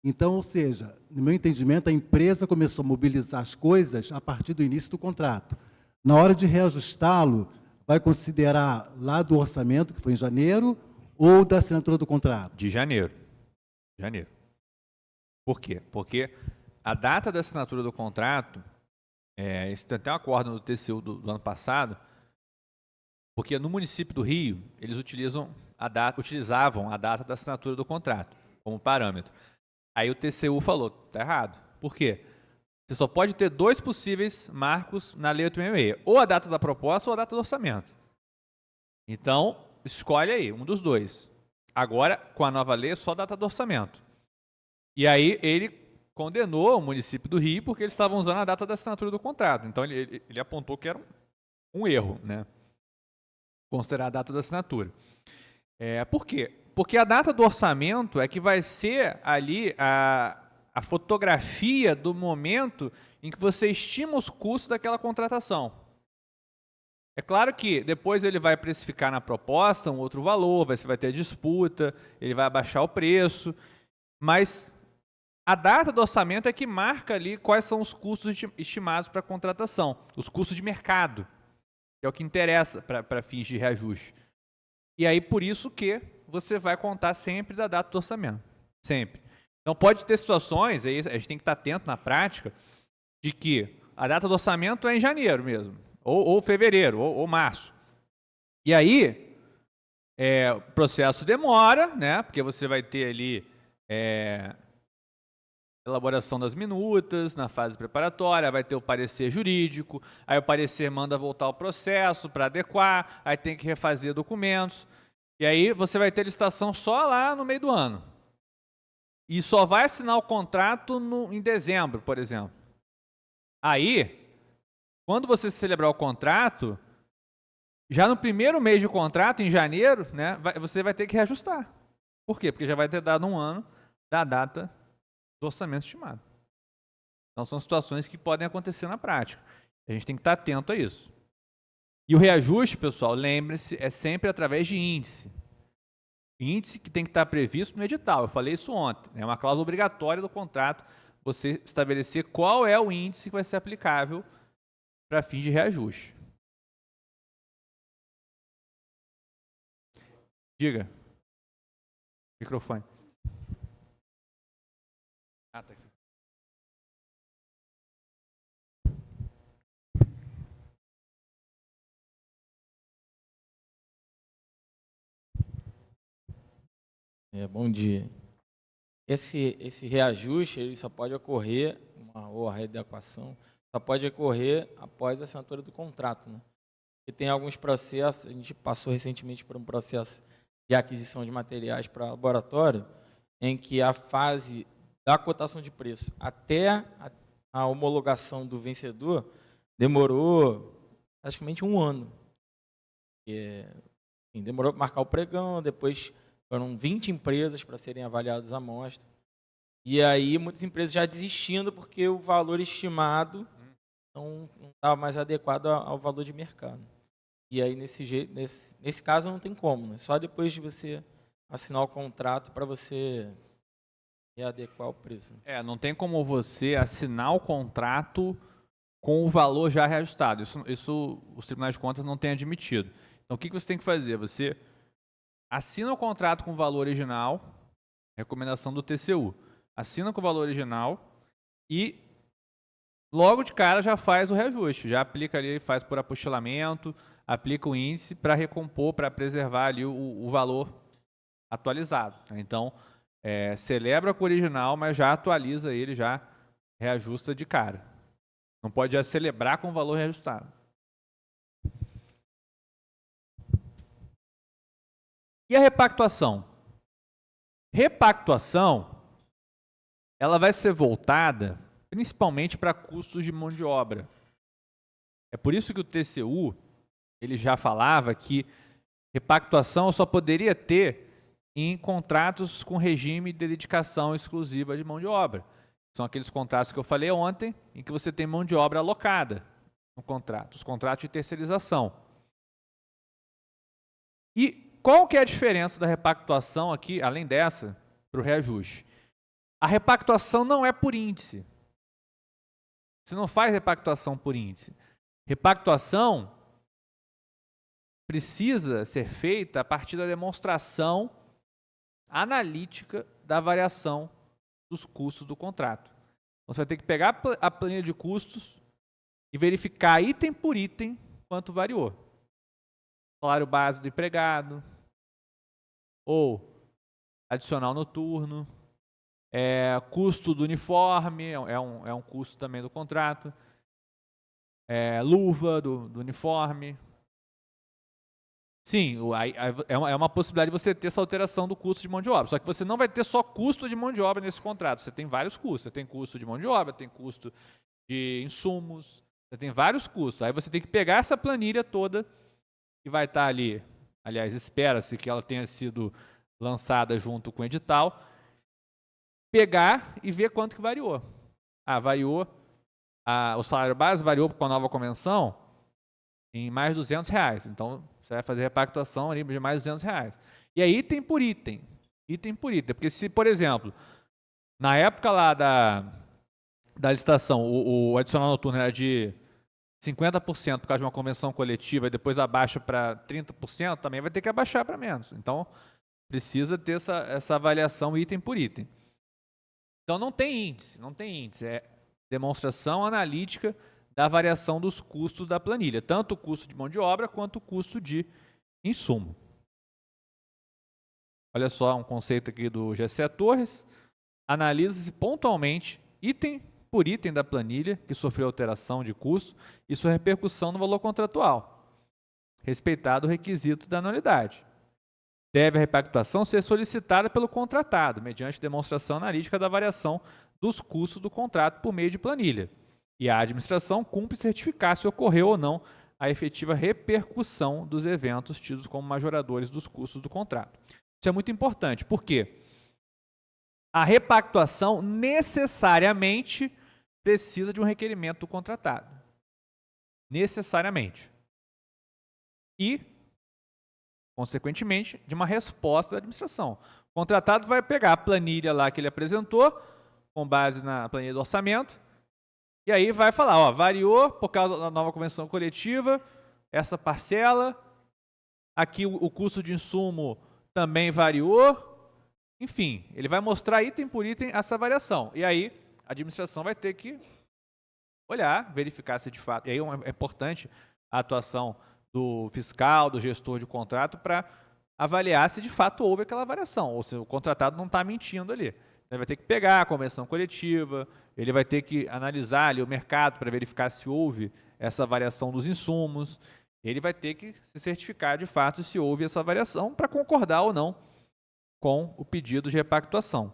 Então, ou seja, no meu entendimento, a empresa começou a mobilizar as coisas a partir do início do contrato. Na hora de reajustá-lo, vai considerar lá do orçamento, que foi em janeiro, ou da assinatura do contrato? De janeiro. Janeiro. Por quê? Porque a data da assinatura do contrato, isso tem até um acordo do TCU do ano passado, porque no município do Rio, eles utilizavam a data da assinatura do contrato como parâmetro. Aí o TCU falou, tá errado. Por quê? Você só pode ter 2 possíveis marcos na Lei 866, ou a data da proposta ou a data do orçamento. Então, escolhe aí, um dos 2. Agora, com a nova lei, é só a data do orçamento. E aí ele condenou o município do Rio porque eles estavam usando a data da assinatura do contrato. Então, ele apontou que era um erro, né? Considerar a data da assinatura. Por quê? Porque a data do orçamento é que vai ser ali a fotografia do momento em que você estima os custos daquela contratação. É claro que depois ele vai precificar na proposta um outro valor, você vai ter disputa, ele vai abaixar o preço, mas a data do orçamento é que marca ali quais são os custos estimados para a contratação, os custos de mercado, que é o que interessa para fins de reajuste. E aí, por isso que você vai contar sempre da data do orçamento. Sempre. Então, pode ter situações, aí a gente tem que estar atento na prática, de que a data do orçamento é em janeiro mesmo, ou fevereiro, ou março. E aí, o processo demora, né? Porque você vai ter ali elaboração das minutas na fase preparatória, vai ter o parecer jurídico, aí o parecer manda voltar o processo para adequar, aí tem que refazer documentos. E aí você vai ter licitação só lá no meio do ano. E só vai assinar o contrato em dezembro, por exemplo. Aí, quando você celebrar o contrato, já no primeiro mês de contrato, em janeiro, né, você vai ter que reajustar. Por quê? Porque já vai ter dado 1 ano da data do orçamento estimado. Então, são situações que podem acontecer na prática. A gente tem que estar atento a isso. E o reajuste, pessoal, lembre-se, é sempre através de índice. Índice que tem que estar previsto no edital. Eu falei isso ontem. É uma cláusula obrigatória do contrato você estabelecer qual é o índice que vai ser aplicável para fins de reajuste. Diga. Microfone. Ah, tá aqui. Bom dia. Esse reajuste ele só pode ocorrer, ou a readequação, só pode ocorrer após a assinatura do contrato, né? E tem alguns processos, a gente passou recentemente por um processo de aquisição de materiais para laboratório, em que a fase da cotação de preço até a homologação do vencedor demorou praticamente um ano. Enfim, demorou para marcar o pregão, depois foram 20 empresas para serem avaliadas a amostra. E aí muitas empresas já desistindo porque o valor estimado não estava mais adequado ao valor de mercado. E aí, nesse caso, não tem como, né? Só depois de você assinar o contrato para você readequar o preço. Não tem como você assinar o contrato com o valor já reajustado. Isso os tribunais de contas não têm admitido. Então, o que você tem que fazer? Você assina o contrato com o valor original, recomendação do TCU. Assina com o valor original e logo de cara já faz o reajuste. Já aplica ali, faz por apostilamento, aplica o índice para recompor, para preservar ali o valor atualizado. Então, celebra com o original, mas já atualiza ele, já reajusta de cara. Não pode já celebrar com o valor reajustado. E a repactuação? Repactuação, ela vai ser voltada principalmente para custos de mão de obra. É por isso que o TCU ele já falava que repactuação só poderia ter em contratos com regime de dedicação exclusiva de mão de obra. São aqueles contratos que eu falei ontem, em que você tem mão de obra alocada no contrato, os contratos de terceirização. E qual que é a diferença da repactuação aqui, além dessa, para o reajuste? A repactuação não é por índice. Você não faz repactuação por índice. Repactuação precisa ser feita a partir da demonstração analítica da variação dos custos do contrato. Então, você vai ter que pegar a planilha de custos e verificar item por item quanto variou. Salário base do empregado, ou adicional noturno, custo do uniforme, é um custo também do contrato, luva do uniforme. Sim, é uma possibilidade de você ter essa alteração do custo de mão de obra, só que você não vai ter só custo de mão de obra nesse contrato, você tem vários custos, você tem custo de mão de obra, tem custo de insumos, você tem vários custos, aí você tem que pegar essa planilha toda, que vai estar ali, aliás, espera-se que ela tenha sido lançada junto com o edital, pegar e ver quanto que variou. Variou, o salário base variou com a nova convenção em mais R$200. Então, você vai fazer repactuação ali de mais R$200. E é item por item. Item por item. Porque se, por exemplo, na época lá da licitação, o adicional noturno era de 50% por causa de uma convenção coletiva e depois abaixa para 30%, também vai ter que abaixar para menos. Então, precisa ter essa avaliação item por item. Então, não tem índice. É demonstração analítica da variação dos custos da planilha, tanto o custo de mão de obra quanto o custo de insumo. Olha só um conceito aqui do Gessé Torres. Analisa-se pontualmente, item por item da planilha que sofreu alteração de custo e sua repercussão no valor contratual, respeitado o requisito da anualidade. Deve a repactuação ser solicitada pelo contratado, mediante demonstração analítica da variação dos custos do contrato por meio de planilha. E a administração cumpre certificar se ocorreu ou não a efetiva repercussão dos eventos tidos como majoradores dos custos do contrato. Isso é muito importante, porque a repactuação necessariamente precisa de um requerimento do contratado. Necessariamente. E, consequentemente, de uma resposta da administração. O contratado vai pegar a planilha lá que ele apresentou, com base na planilha do orçamento, e aí vai falar, variou por causa da nova convenção coletiva, essa parcela, aqui o custo de insumo também variou, Enfim, ele vai mostrar item por item essa variação. E aí, a administração vai ter que olhar, verificar se de fato... E aí é importante a atuação do fiscal, do gestor de contrato, para avaliar se de fato houve aquela variação, ou se o contratado não está mentindo ali. Ele vai ter que pegar a convenção coletiva, ele vai ter que analisar ali o mercado para verificar se houve essa variação dos insumos, ele vai ter que se certificar de fato se houve essa variação para concordar ou não com o pedido de repactuação.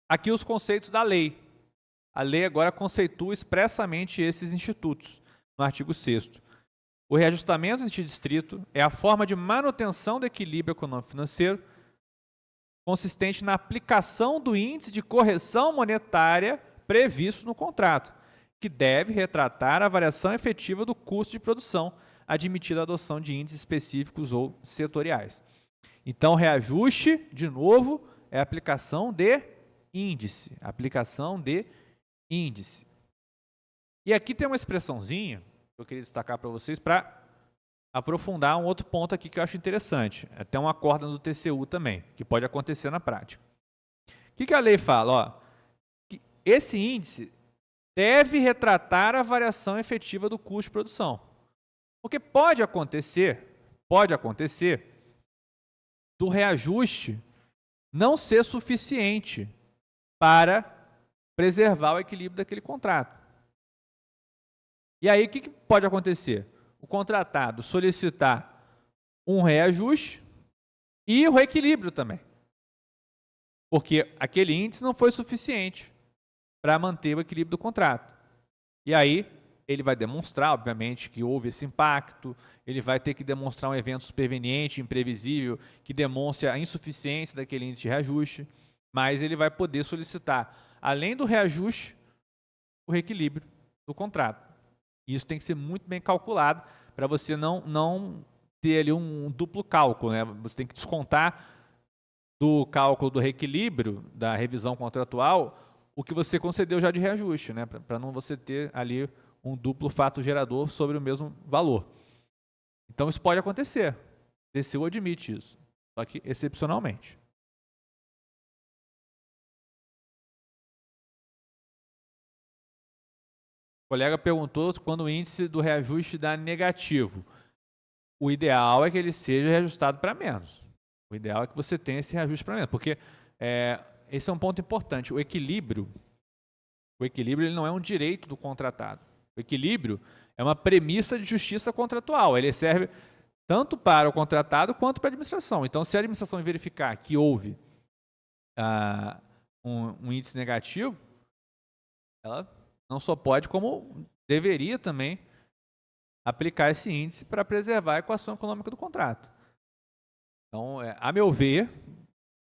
Aqui os conceitos da lei. A lei agora conceitua expressamente esses institutos, no artigo 6º. O reajustamento distrito é a forma de manutenção do equilíbrio econômico-financeiro consistente na aplicação do índice de correção monetária previsto no contrato, que deve retratar a variação efetiva do custo de produção, admitida a adoção de índices específicos ou setoriais. Então, reajuste, de novo, é a aplicação de índice. Aplicação de índice. E aqui tem uma expressãozinha que eu queria destacar para vocês para aprofundar um outro ponto aqui que eu acho interessante. Até uma corda do TCU também, que pode acontecer na prática. O que a lei fala? Ó, que esse índice deve retratar a variação efetiva do custo de produção. Porque pode acontecer do reajuste não ser suficiente para preservar o equilíbrio daquele contrato. E aí, o que pode acontecer? O contratado solicitar um reajuste e o reequilíbrio também. Porque aquele índice não foi suficiente para manter o equilíbrio do contrato. E aí, ele vai demonstrar, obviamente, que houve esse impacto, ele vai ter que demonstrar um evento superveniente, imprevisível, que demonstre a insuficiência daquele índice de reajuste, mas ele vai poder solicitar, além do reajuste, o reequilíbrio do contrato. Isso tem que ser muito bem calculado para você não ter ali um duplo cálculo, né? Você tem que descontar do cálculo do reequilíbrio, da revisão contratual, o que você concedeu já de reajuste, né? Para não você ter ali um duplo fato gerador sobre o mesmo valor. Então isso pode acontecer. O TCU admite isso, só que excepcionalmente. O colega perguntou quando o índice do reajuste dá negativo. O ideal é que ele seja reajustado para menos. O ideal é que você tenha esse reajuste para menos, porque esse é um ponto importante. O equilíbrio ele não é um direito do contratado. O equilíbrio é uma premissa de justiça contratual. Ele serve tanto para o contratado quanto para a administração. Então, se a administração verificar que houve um índice negativo, ela não só pode, como deveria também aplicar esse índice para preservar a equação econômica do contrato. Então, a meu ver,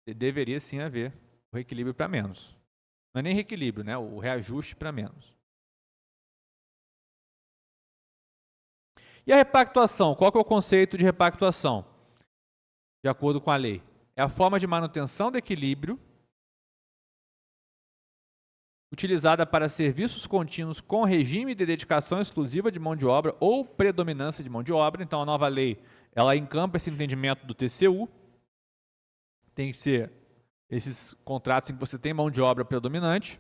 deveria sim haver o reequilíbrio para menos. Não é nem reequilíbrio, né? O reajuste para menos. E a repactuação? Qual que é o conceito de repactuação? De acordo com a lei. É a forma de manutenção do equilíbrio utilizada para serviços contínuos com regime de dedicação exclusiva de mão de obra ou predominância de mão de obra. Então, a nova lei, ela encampa esse entendimento do TCU. Tem que ser esses contratos em que você tem mão de obra predominante,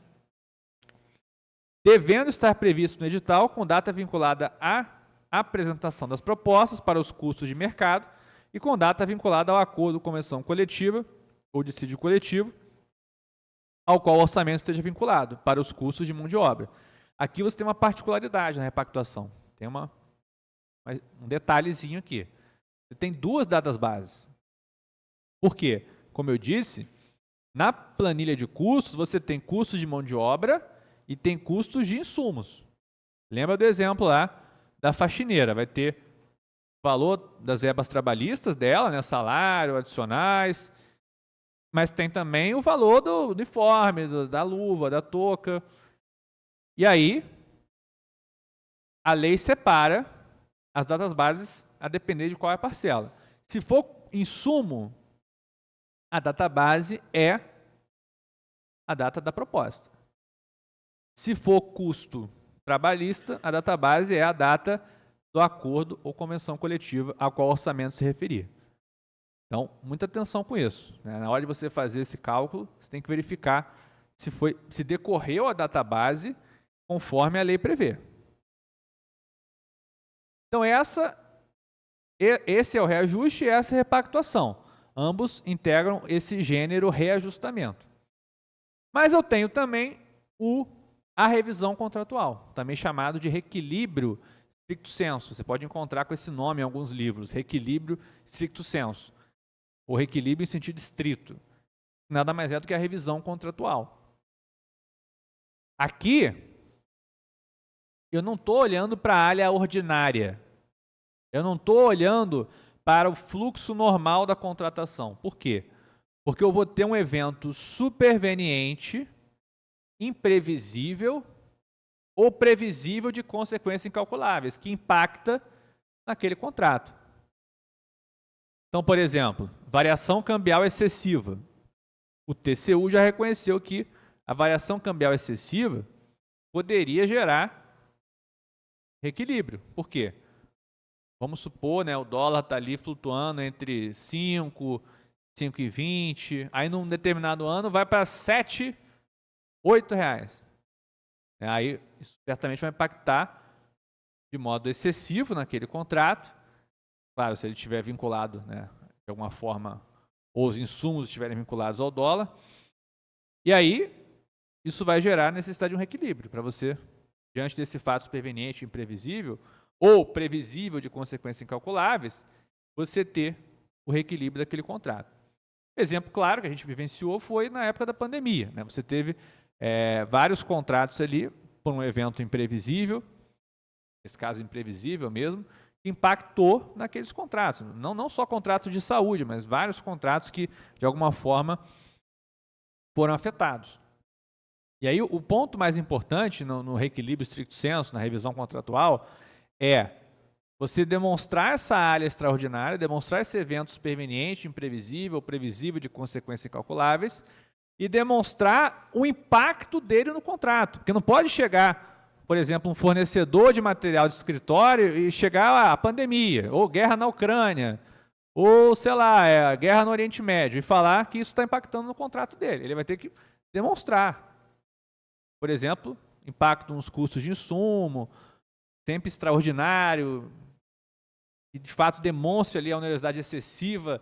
devendo estar previsto no edital com data vinculada à apresentação das propostas para os custos de mercado e com data vinculada ao acordo de convenção coletiva ou dissídio coletivo, ao qual o orçamento esteja vinculado para os custos de mão de obra. Aqui você tem uma particularidade na repactuação. Tem um detalhezinho aqui. Você tem duas datas bases. Por quê? Como eu disse, na planilha de custos, você tem custos de mão de obra e tem custos de insumos. Lembra do exemplo lá da faxineira? Vai ter o valor das verbas trabalhistas dela, né, salário, adicionais, mas tem também o valor do uniforme, da luva, da touca. E aí, a lei separa as datas bases a depender de qual é a parcela. Se for insumo, a data base é a data da proposta. Se for custo trabalhista, a data base é a data do acordo ou convenção coletiva a qual o orçamento se referir. Então, muita atenção com isso, né? Na hora de você fazer esse cálculo, você tem que verificar se decorreu a database conforme a lei prevê. Então, esse é o reajuste e essa é a repactuação. Ambos integram esse gênero reajustamento. Mas eu tenho também a revisão contratual, também chamado de reequilíbrio stricto sensu. Você pode encontrar com esse nome em alguns livros, reequilíbrio stricto sensu, ou reequilíbrio em sentido estrito. Nada mais é do que a revisão contratual. Aqui, eu não estou olhando para a área ordinária. Eu não estou olhando para o fluxo normal da contratação. Por quê? Porque eu vou ter um evento superveniente, imprevisível ou previsível de consequências incalculáveis, que impacta naquele contrato. Então, por exemplo, variação cambial excessiva. O TCU já reconheceu que a variação cambial excessiva poderia gerar reequilíbrio. Por quê? Vamos supor, né, o dólar está ali flutuando entre 5, 5,20, aí num determinado ano vai para 7, 8 reais. Aí isso certamente vai impactar de modo excessivo naquele contrato. Claro, se ele estiver vinculado, né, de alguma forma, ou os insumos estiverem vinculados ao dólar. E aí, isso vai gerar necessidade de um reequilíbrio para você, diante desse fato superveniente imprevisível, ou previsível de consequências incalculáveis, você ter o reequilíbrio daquele contrato. Exemplo claro que a gente vivenciou foi na época da pandemia, né? Você teve vários contratos ali por um evento imprevisível, nesse caso imprevisível mesmo, que impactou naqueles contratos. Não só contratos de saúde, mas vários contratos que, de alguma forma, foram afetados. E aí o ponto mais importante no reequilíbrio stricto sensu, na revisão contratual, é você demonstrar essa área extraordinária, demonstrar esse evento superveniente, imprevisível, previsível de consequências incalculáveis e demonstrar o impacto dele no contrato. Porque não pode chegar, por exemplo, um fornecedor de material de escritório e chegar a pandemia, ou guerra na Ucrânia, ou, sei lá, guerra no Oriente Médio, e falar que isso está impactando no contrato dele. Ele vai ter que demonstrar. Por exemplo, impacto nos custos de insumo, tempo extraordinário, e de fato demonstre ali a onerosidade excessiva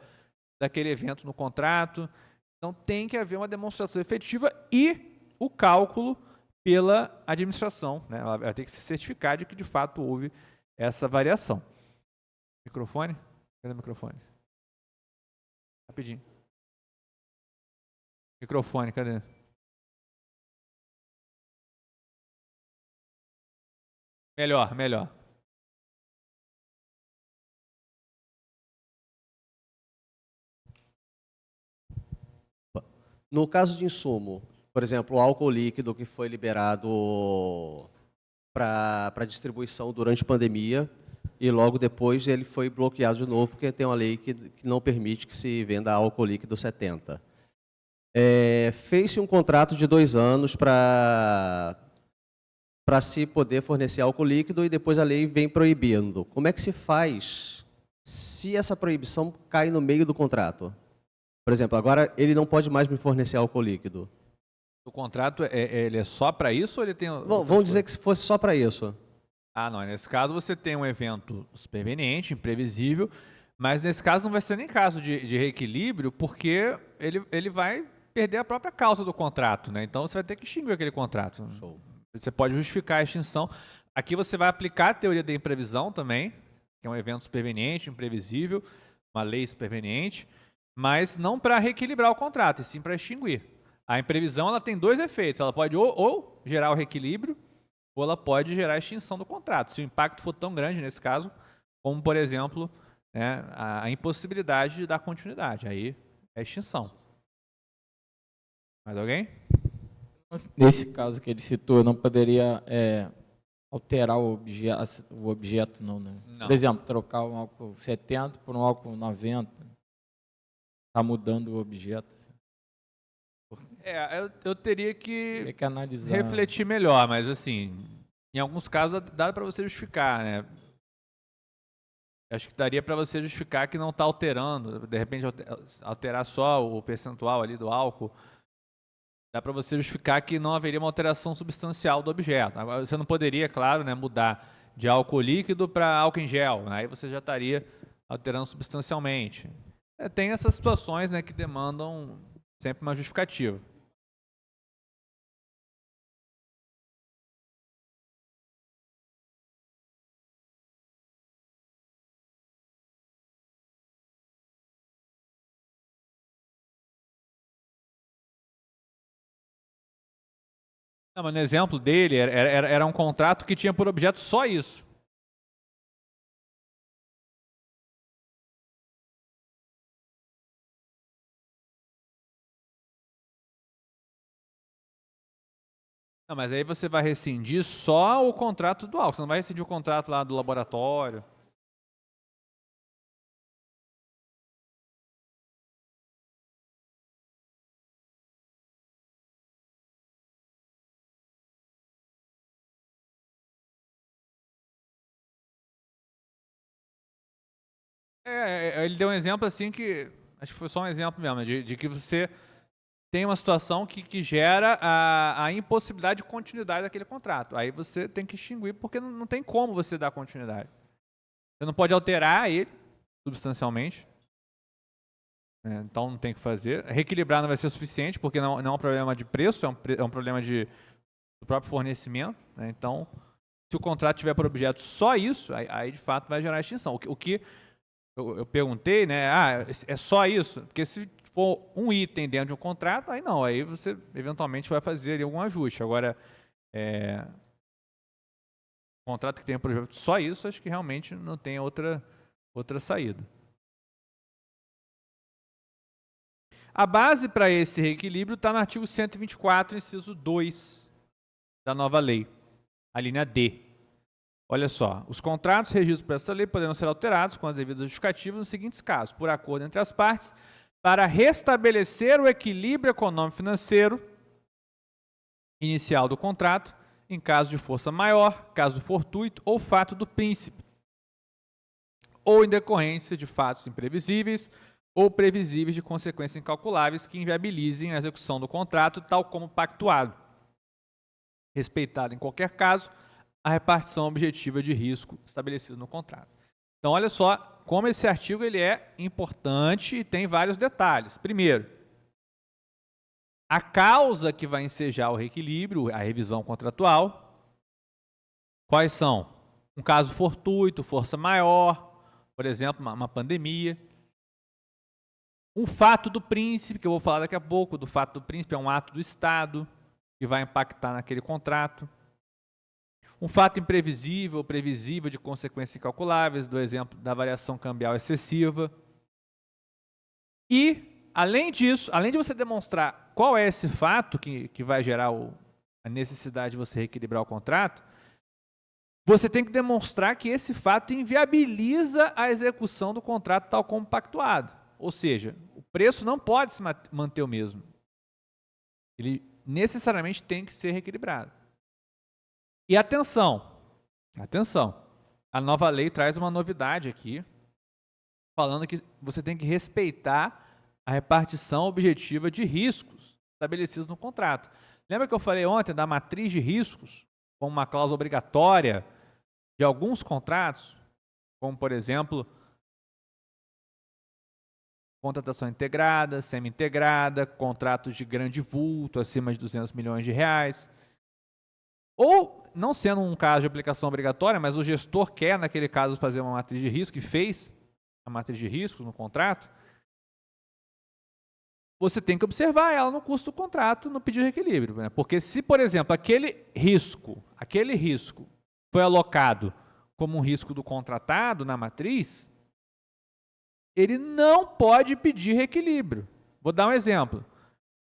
daquele evento no contrato. Então tem que haver uma demonstração efetiva e o cálculo pela administração, né? Ela vai ter que se certificar de que de fato houve essa variação. Microfone? Cadê o microfone? Rapidinho. Microfone, cadê? Melhor. No caso de insumo, por exemplo, o álcool líquido que foi liberado para distribuição durante a pandemia e logo depois ele foi bloqueado de novo porque tem uma lei que não permite que se venda álcool líquido 70. Fez-se um contrato de 2 anos para se poder fornecer álcool líquido e depois a lei vem proibindo. Como é que se faz se essa proibição cai no meio do contrato? Por exemplo, agora ele não pode mais me fornecer álcool líquido. O contrato ele é só para isso ou ele tem... Vamos dizer que se fosse só para isso. Ah, não. Nesse caso você tem um evento superveniente, imprevisível, mas nesse caso não vai ser nem caso de reequilíbrio, porque ele vai perder a própria causa do contrato, né? Então você vai ter que extinguir aquele contrato. Show. Você pode justificar a extinção. Aqui você vai aplicar a teoria da imprevisão também, que é um evento superveniente, imprevisível, uma lei superveniente, mas não para reequilibrar o contrato, e sim para extinguir. A imprevisão ela tem 2 efeitos. Ela pode ou gerar o reequilíbrio, ou ela pode gerar a extinção do contrato, se o impacto for tão grande nesse caso, como, por exemplo, né, a impossibilidade de dar continuidade. Aí é extinção. Mais alguém? Nesse caso que ele citou, não poderia alterar o objeto, não, né? Não. Por exemplo, trocar um álcool 70 por um álcool 90. Está mudando o objeto. Eu teria que analisar. refletir melhor, mas assim, em alguns casos dá para você justificar, né? Acho que daria para você justificar que não está alterando, de repente alterar só o percentual ali do álcool. Dá para você justificar que não haveria uma alteração substancial do objeto. Agora, você não poderia, claro, né, mudar de álcool líquido para álcool em gel. Aí você já estaria alterando substancialmente. Tem essas situações, né, que demandam sempre uma justificativa. Não, mas no exemplo dele, era um contrato que tinha por objeto só isso. Não, mas aí você vai rescindir só o contrato do álcool, você não vai rescindir o contrato lá do laboratório. Ele deu um exemplo assim que, acho que foi só um exemplo mesmo, de que você tem uma situação que gera a impossibilidade de continuidade daquele contrato. Aí você tem que extinguir, porque não tem como você dar continuidade. Você não pode alterar ele substancialmente. Então não tem o que fazer. Reequilibrar não vai ser suficiente, porque não é um problema de preço, é um problema do próprio fornecimento. Então, se o contrato tiver por objeto só isso, aí de fato vai gerar extinção. O que eu perguntei, né? É só isso? Porque se for um item dentro de um contrato, aí não, aí você eventualmente vai fazer ali algum ajuste. Agora, contrato que tem por objeto só isso, acho que realmente não tem outra saída. A base para esse reequilíbrio está no artigo 124, inciso 2 da nova lei, a linha D. Olha só, os contratos regidos por essa lei poderão ser alterados com as devidas justificativas nos seguintes casos: por acordo entre as partes, para restabelecer o equilíbrio econômico-financeiro inicial do contrato, em caso de força maior, caso fortuito ou fato do príncipe, ou em decorrência de fatos imprevisíveis ou previsíveis de consequências incalculáveis que inviabilizem a execução do contrato, tal como pactuado, respeitado em qualquer caso a repartição objetiva de risco estabelecida no contrato. Então, olha só como esse artigo ele é importante e tem vários detalhes. Primeiro, a causa que vai ensejar o reequilíbrio, a revisão contratual. Quais são? Um caso fortuito, força maior, por exemplo, uma pandemia. Um fato do príncipe, que eu vou falar daqui a pouco, do fato do príncipe, é um ato do Estado que vai impactar naquele contrato. Um fato imprevisível ou previsível de consequências incalculáveis, do exemplo da variação cambial excessiva. E, além disso, além de você demonstrar qual é esse fato que vai gerar a necessidade de você reequilibrar o contrato, você tem que demonstrar que esse fato inviabiliza a execução do contrato tal como pactuado. Ou seja, o preço não pode se manter o mesmo. Ele necessariamente tem que ser reequilibrado. E atenção, a nova lei traz uma novidade aqui, falando que você tem que respeitar a repartição objetiva de riscos estabelecidos no contrato. Lembra que eu falei ontem da matriz de riscos, como uma cláusula obrigatória de alguns contratos, como, por exemplo, contratação integrada, semi-integrada, contratos de grande vulto, acima de 200 milhões de reais. Ou, não sendo um caso de aplicação obrigatória, mas o gestor quer, naquele caso, fazer uma matriz de risco e fez a matriz de riscos no contrato, você tem que observar ela no custo do contrato, no pedido de reequilíbrio. Né? Porque se, por exemplo, aquele risco foi alocado como um risco do contratado na matriz, ele não pode pedir reequilíbrio. Vou dar um exemplo.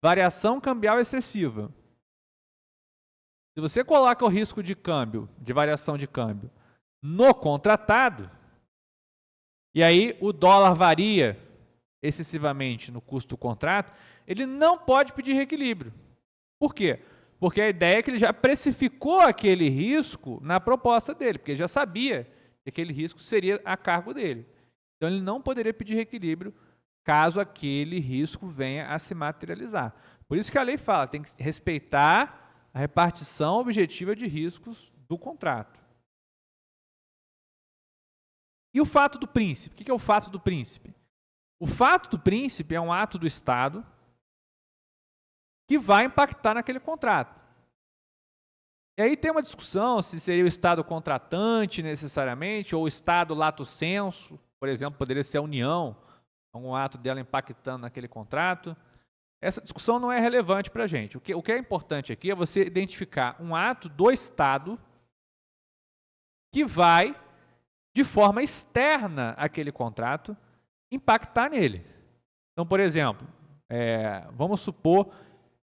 Variação cambial excessiva. Se você coloca o risco de câmbio, de variação de câmbio, no contratado, e aí o dólar varia excessivamente no custo do contrato, ele não pode pedir reequilíbrio. Por quê? Porque a ideia é que ele já precificou aquele risco na proposta dele, porque ele já sabia que E aquele risco seria a cargo dele. Então, ele não poderia pedir reequilíbrio caso aquele risco venha a se materializar. Por isso que a lei fala, tem que respeitar a repartição objetiva de riscos do contrato. E o fato do príncipe? O que é o fato do príncipe? O fato do príncipe é um ato do Estado que vai impactar naquele contrato. E aí tem uma discussão se seria o Estado contratante necessariamente, ou o Estado lato sensu, por exemplo, poderia ser a União, um ato dela impactando naquele contrato. Essa discussão não é relevante para a gente. O que é importante aqui é você identificar um ato do Estado que vai, de forma externa àquele contrato, impactar nele. Então, por exemplo, vamos supor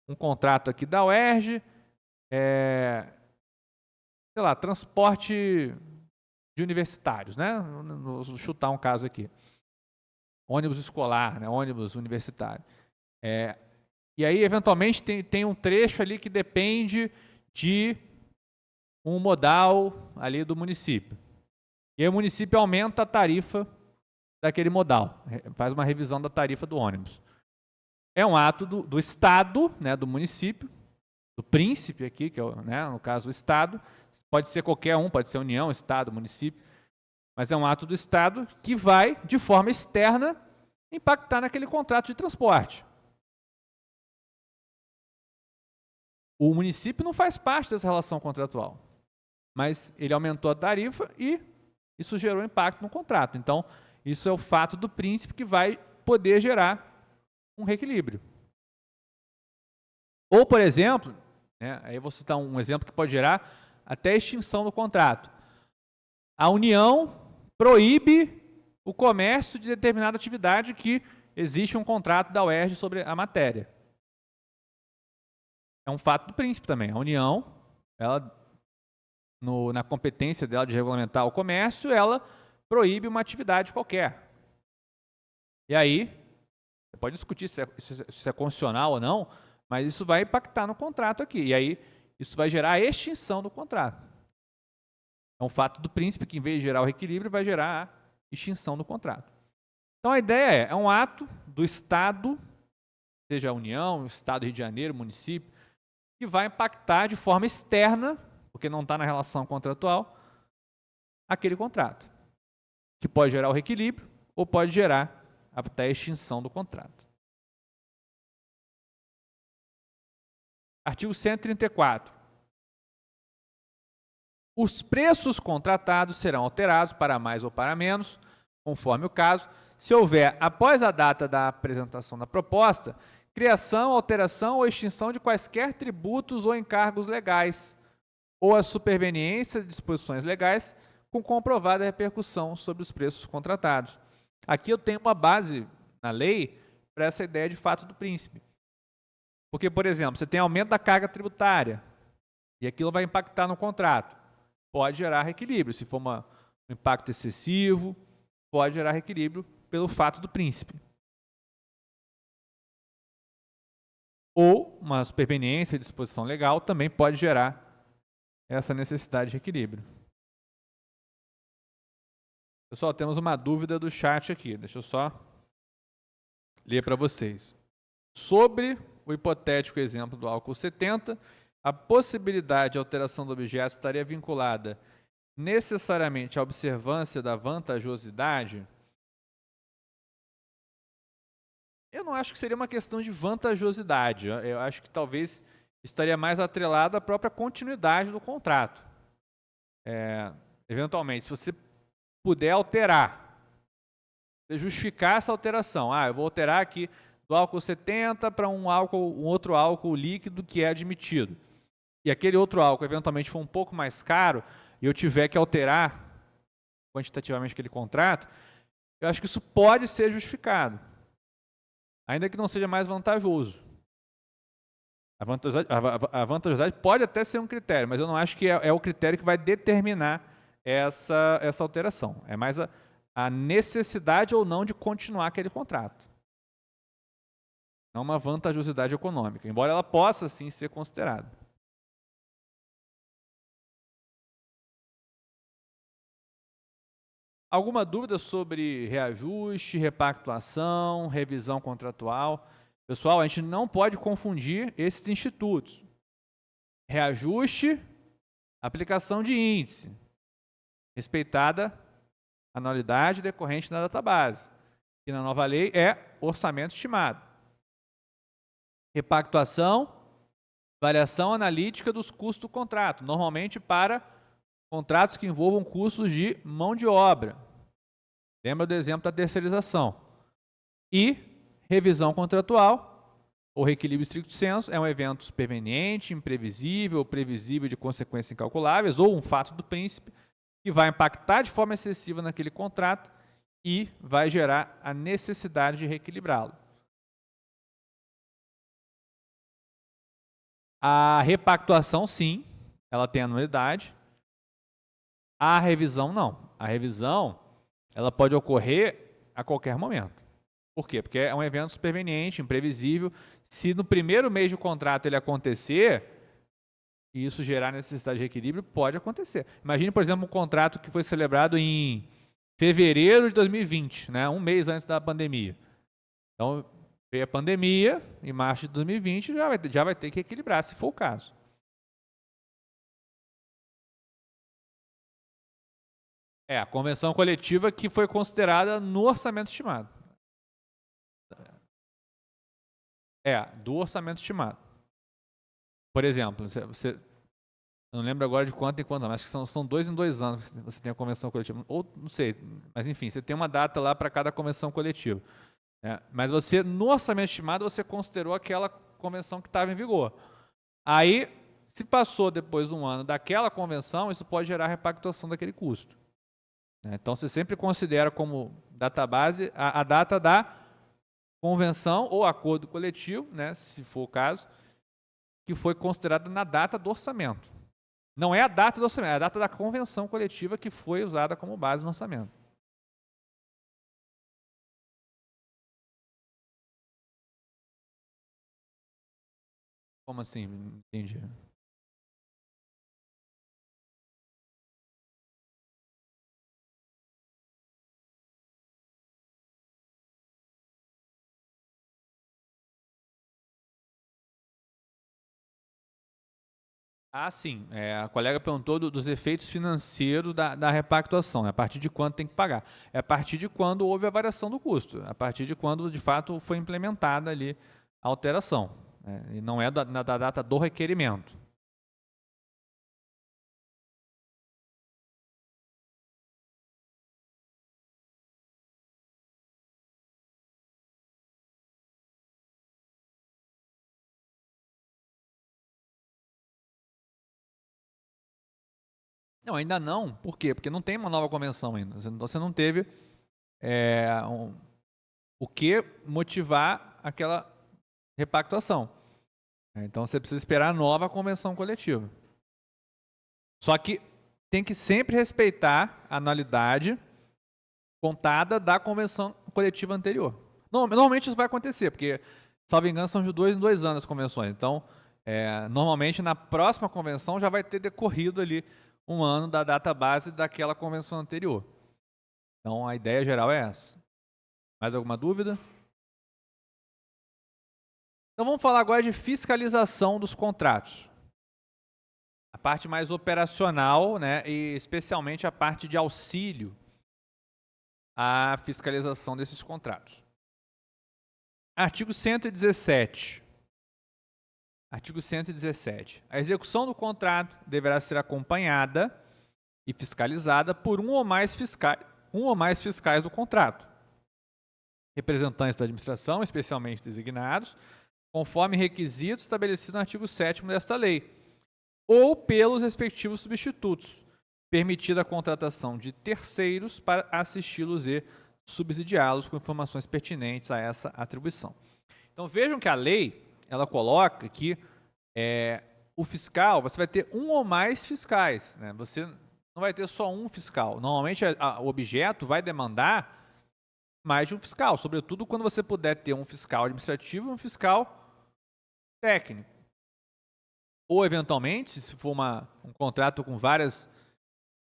um contrato aqui da UERJ, sei lá, transporte de universitários, né? Vou chutar um caso aqui. Ônibus escolar, né? Ônibus universitário. E aí, eventualmente, tem um trecho ali que depende de um modal ali do município. E aí o município aumenta a tarifa daquele modal, faz uma revisão da tarifa do ônibus. É um ato do Estado, né, do município, do príncipe aqui, que é, né, no caso o Estado, pode ser qualquer um, pode ser União, Estado, município, mas é um ato do Estado que vai, de forma externa, impactar naquele contrato de transporte. O município não faz parte dessa relação contratual, mas ele aumentou a tarifa e isso gerou impacto no contrato. Então, isso é o fato do príncipe que vai poder gerar um reequilíbrio. Ou, por exemplo, né, aí eu vou citar um exemplo que pode gerar até a extinção do contrato. A União proíbe o comércio de determinada atividade que existe um contrato da UERJ sobre a matéria. É um fato do príncipe também. A União, ela, na competência dela de regulamentar o comércio, ela proíbe uma atividade qualquer. E aí, você pode discutir se é constitucional ou não, mas isso vai impactar no contrato aqui. E aí, isso vai gerar a extinção do contrato. É um fato do príncipe que, em vez de gerar o reequilíbrio, vai gerar a extinção do contrato. Então, a ideia é um ato do Estado, seja a União, o Estado do Rio de Janeiro, o município, que vai impactar de forma externa, porque não está na relação contratual, aquele contrato, que pode gerar o reequilíbrio ou pode gerar até a extinção do contrato. Artigo 134. Os preços contratados serão alterados para mais ou para menos, conforme o caso, se houver, após a data da apresentação da proposta, criação, alteração ou extinção de quaisquer tributos ou encargos legais, ou a superveniência de disposições legais com comprovada repercussão sobre os preços contratados. Aqui eu tenho uma base na lei para essa ideia de fato do príncipe. Porque, por exemplo, você tem aumento da carga tributária e aquilo vai impactar no contrato. Pode gerar reequilíbrio. Se for um impacto excessivo, pode gerar reequilíbrio pelo fato do príncipe. Ou uma superveniência de disposição legal também pode gerar essa necessidade de equilíbrio. Pessoal, temos uma dúvida do chat aqui. Deixa eu só ler para vocês. Sobre o hipotético exemplo do álcool 70, a possibilidade de alteração do objeto estaria vinculada necessariamente à observância da vantajosidade? Eu não acho que seria uma questão de vantajosidade. Eu acho que talvez estaria mais atrelado à própria continuidade do contrato. Eventualmente, se você puder alterar, justificar essa alteração. Eu vou alterar aqui do álcool 70 para um outro álcool líquido que é admitido. E aquele outro álcool, eventualmente, for um pouco mais caro e eu tiver que alterar quantitativamente aquele contrato, eu acho que isso pode ser justificado, ainda que não seja mais vantajoso. A vantajosidade pode até ser um critério, mas eu não acho que é o critério que vai determinar essa alteração. É mais a necessidade ou não de continuar aquele contrato. Não uma vantajosidade econômica, embora ela possa, sim, ser considerada. Alguma dúvida sobre reajuste, repactuação, revisão contratual? Pessoal, a gente não pode confundir esses institutos. Reajuste, aplicação de índice, respeitada a anualidade decorrente da database, que na nova lei é orçamento estimado. Repactuação, variação analítica dos custos do contrato, normalmente para contratos que envolvam custos de mão de obra. Lembra do exemplo da terceirização. E revisão contratual, ou reequilíbrio stricto sensu, é um evento superveniente, imprevisível, previsível de consequências incalculáveis, ou um fato do príncipe, que vai impactar de forma excessiva naquele contrato e vai gerar a necessidade de reequilibrá-lo. A repactuação, sim, ela tem anualidade. A revisão, não. A revisão, ela pode ocorrer a qualquer momento. Por quê? Porque é um evento superveniente, imprevisível. Se no primeiro mês de contrato ele acontecer, e isso gerar necessidade de reequilíbrio, pode acontecer. Imagine, por exemplo, um contrato que foi celebrado em fevereiro de 2020, né? Um mês antes da pandemia. Então, veio a pandemia, em março de 2020, já vai ter que equilibrar, se for o caso. É a convenção coletiva que foi considerada no orçamento estimado. Do orçamento estimado. Por exemplo, você eu não lembro agora de quanto em quanto, mas acho que são 2 em 2 anos que você tem a convenção coletiva. Ou, não sei, mas enfim, você tem uma data lá para cada convenção coletiva. Mas você, no orçamento estimado, você considerou aquela convenção que estava em vigor. Aí, se passou depois de um ano daquela convenção, isso pode gerar repactuação daquele custo. Então, você sempre considera como database a data da convenção ou acordo coletivo, né, se for o caso, que foi considerada na data do orçamento. Não é a data do orçamento, é a data da convenção coletiva que foi usada como base no orçamento. Como assim? Não entendi. Sim. A colega perguntou dos efeitos financeiros da repactuação. A partir de quando tem que pagar? É a partir de quando houve a variação do custo. A partir de quando, de fato, foi implementada ali a alteração. E não é da data do requerimento. Não, ainda não. Por quê? Porque não tem uma nova convenção ainda. Então, você não teve o que motivar aquela repactuação. Então, você precisa esperar a nova convenção coletiva. Só que tem que sempre respeitar a anualidade contada da convenção coletiva anterior. Normalmente isso vai acontecer, porque, salvo engano, são de 2 em 2 anos as convenções. Então, normalmente na próxima convenção já vai ter decorrido ali um ano da data base daquela convenção anterior. Então, a ideia geral é essa. Mais alguma dúvida? Então, vamos falar agora de fiscalização dos contratos. A parte mais operacional, né, e especialmente a parte de auxílio à fiscalização desses contratos. Artigo 117. Artigo 117. A execução do contrato deverá ser acompanhada e fiscalizada por um ou mais fiscais do contrato, representantes da administração, especialmente designados, conforme requisitos estabelecidos no artigo 7º desta lei, ou pelos respectivos substitutos, permitida a contratação de terceiros para assisti-los e subsidiá-los com informações pertinentes a essa atribuição. Então, vejam que a lei ela coloca que o fiscal, você vai ter um ou mais fiscais. Né? Você não vai ter só um fiscal. Normalmente, o objeto vai demandar mais de um fiscal, sobretudo quando você puder ter um fiscal administrativo e um fiscal técnico. Ou, eventualmente, se for um contrato com várias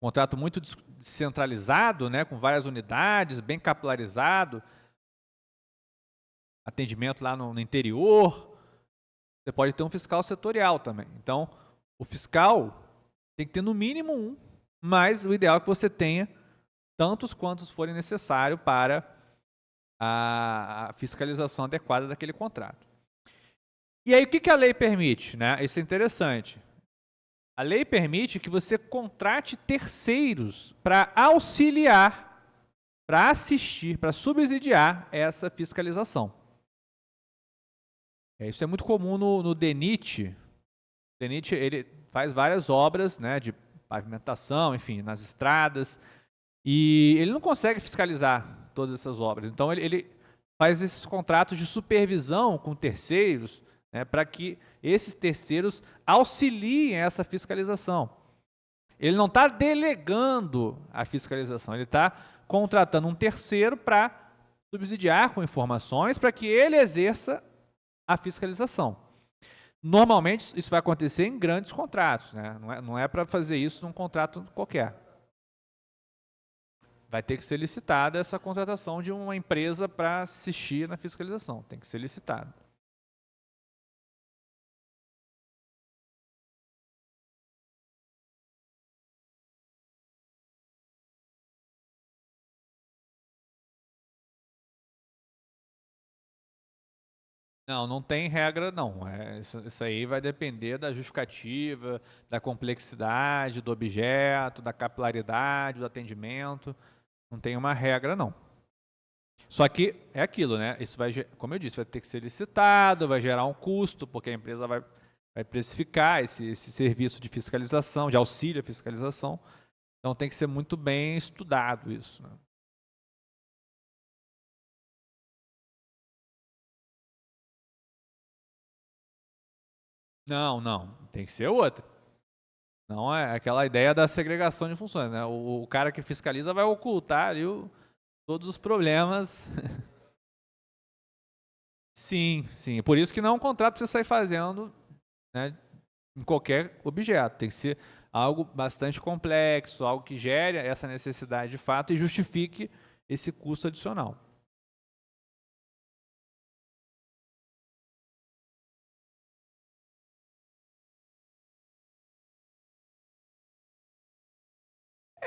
contrato muito descentralizado, né, com várias unidades, bem capilarizado, atendimento lá no interior, você pode ter um fiscal setorial também. Então, o fiscal tem que ter no mínimo um, mas o ideal é que você tenha tantos quantos forem necessário para a fiscalização adequada daquele contrato. E aí, o que a lei permite, né? Isso é interessante. A lei permite que você contrate terceiros para auxiliar, para assistir, para subsidiar essa fiscalização. Isso é muito comum no DENIT. O DENIT ele faz várias obras, né, de pavimentação, enfim, nas estradas, e ele não consegue fiscalizar todas essas obras. Então, ele faz esses contratos de supervisão com terceiros, né, para que esses terceiros auxiliem essa fiscalização. Ele não está delegando a fiscalização, ele está contratando um terceiro para subsidiar com informações para que ele exerça a fiscalização. Normalmente, isso vai acontecer em grandes contratos, né? Não é para fazer isso num contrato qualquer. Vai ter que ser licitada essa contratação de uma empresa para assistir na fiscalização. Tem que ser licitada. Não tem regra, não. Isso aí vai depender da justificativa, da complexidade do objeto, da capilaridade do atendimento. Não tem uma regra, não. Só que é aquilo, né? Isso vai, como eu disse, vai ter que ser licitado, vai gerar um custo, porque a empresa vai precificar esse serviço de fiscalização, de auxílio à fiscalização. Então tem que ser muito bem estudado isso, né? Não. Tem que ser outra. Não é aquela ideia da segregação de funções, né? O cara que fiscaliza vai ocultar ali todos os problemas. Sim. Por isso que não é um contrato para você sair fazendo, né, em qualquer objeto. Tem que ser algo bastante complexo, algo que gere essa necessidade de fato e justifique esse custo adicional.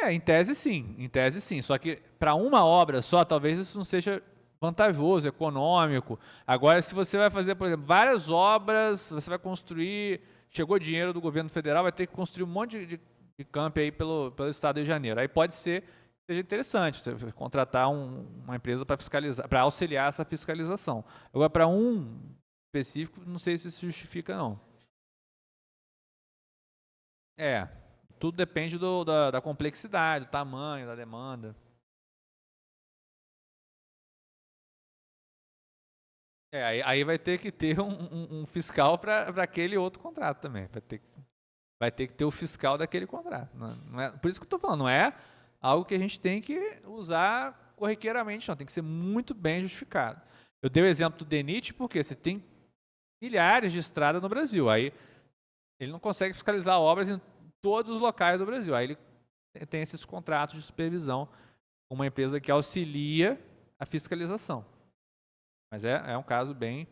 Em tese sim. Só que para uma obra só, talvez isso não seja vantajoso, econômico. Agora, se você vai fazer, por exemplo, várias obras, você vai construir, chegou dinheiro do governo federal, vai ter que construir um monte de campo aí pelo estado de Janeiro. Aí pode ser que seja interessante você contratar uma empresa para fiscalizar, para auxiliar essa fiscalização. Agora, para um específico, não sei se isso justifica, não. Tudo depende da complexidade, do tamanho, da demanda. Aí vai ter que ter um fiscal para aquele outro contrato também. Vai ter que ter o fiscal daquele contrato. Não é, por isso que eu estou falando, não é algo que a gente tem que usar corriqueiramente, não. Tem que ser muito bem justificado. Eu dei o exemplo do DENIT porque você tem milhares de estradas no Brasil. Aí ele não consegue fiscalizar obras em todos os locais do Brasil. Aí ele tem esses contratos de supervisão com uma empresa que auxilia a fiscalização. Mas é um caso bem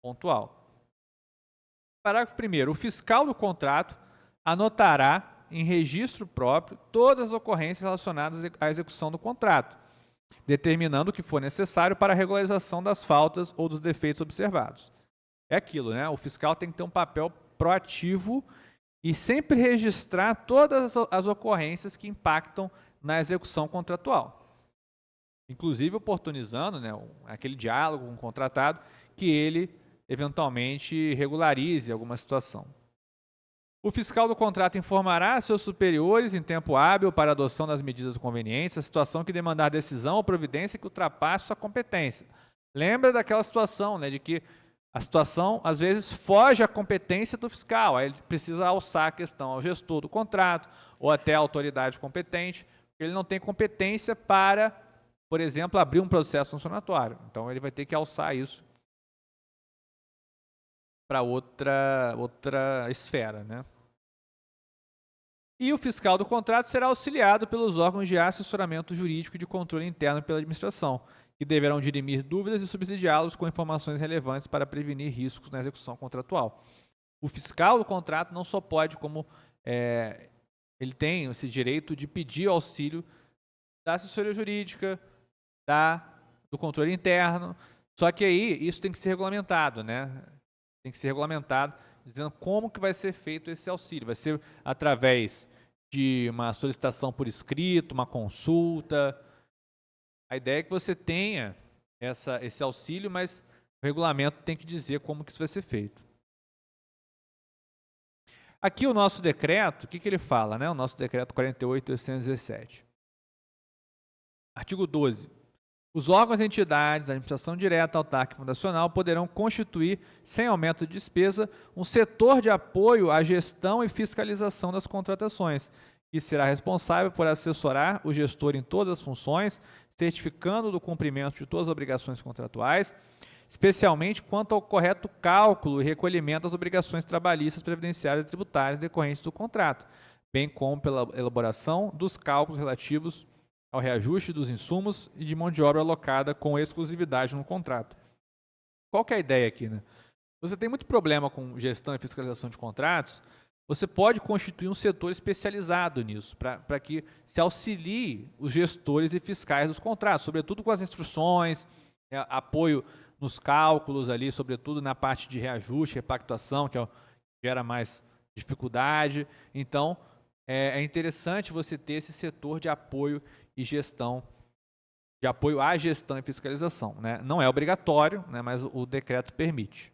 pontual. Parágrafo 1º. O fiscal do contrato anotará em registro próprio todas as ocorrências relacionadas à execução do contrato, determinando o que for necessário para a regularização das faltas ou dos defeitos observados. É aquilo, né? O fiscal tem que ter um papel proativo e sempre registrar todas as ocorrências que impactam na execução contratual. Inclusive oportunizando, né, aquele diálogo com o contratado que ele eventualmente regularize alguma situação. O fiscal do contrato informará a seus superiores em tempo hábil para a adoção das medidas convenientes a situação que demandar decisão ou providência que ultrapasse sua competência. Lembra daquela situação, né, de que a situação, às vezes, foge à competência do fiscal. Aí ele precisa alçar a questão ao gestor do contrato ou até à autoridade competente, porque ele não tem competência para, por exemplo, abrir um processo sancionatório. Então, ele vai ter que alçar isso para outra esfera, né? E o fiscal do contrato será auxiliado pelos órgãos de assessoramento jurídico e de controle interno pela administração, que deverão dirimir dúvidas e subsidiá-los com informações relevantes para prevenir riscos na execução contratual. O fiscal do contrato não só pode, como ele tem esse direito de pedir auxílio da assessoria jurídica, do controle interno, só que aí isso tem que ser regulamentado, né? Tem que ser regulamentado, dizendo como que vai ser feito esse auxílio. Vai ser através de uma solicitação por escrito, uma consulta. A ideia é que você tenha esse auxílio, mas o regulamento tem que dizer como que isso vai ser feito. Aqui o nosso decreto, o que ele fala, né? O nosso decreto 48.817. Artigo 12. Os órgãos e entidades da administração direta, autárquica e fundacional poderão constituir, sem aumento de despesa, um setor de apoio à gestão e fiscalização das contratações, que será responsável por assessorar o gestor em todas as funções, certificando do cumprimento de todas as obrigações contratuais, especialmente quanto ao correto cálculo e recolhimento das obrigações trabalhistas, previdenciárias e tributárias decorrentes do contrato, bem como pela elaboração dos cálculos relativos ao reajuste dos insumos e de mão de obra alocada com exclusividade no contrato. Qual que é a ideia aqui, né? Você tem muito problema com gestão e fiscalização de contratos, você pode constituir um setor especializado nisso, para que se auxilie os gestores e fiscais dos contratos, sobretudo com as instruções, apoio nos cálculos ali, sobretudo na parte de reajuste, repactuação, que gera mais dificuldade. Então, é interessante você ter esse setor de apoio e gestão, de apoio à gestão e fiscalização, né? Não é obrigatório, né, mas o decreto permite.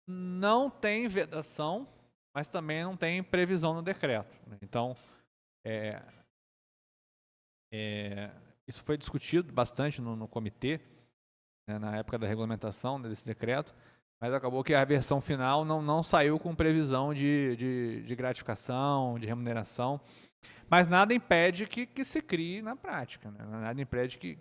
Não tem vedação, mas também não tem previsão no decreto, né? Então, isso foi discutido bastante no comitê, né, na época da regulamentação desse decreto, mas acabou que a versão final não saiu com previsão de gratificação, de remuneração, mas nada impede que se crie na prática, né? Nada impede que...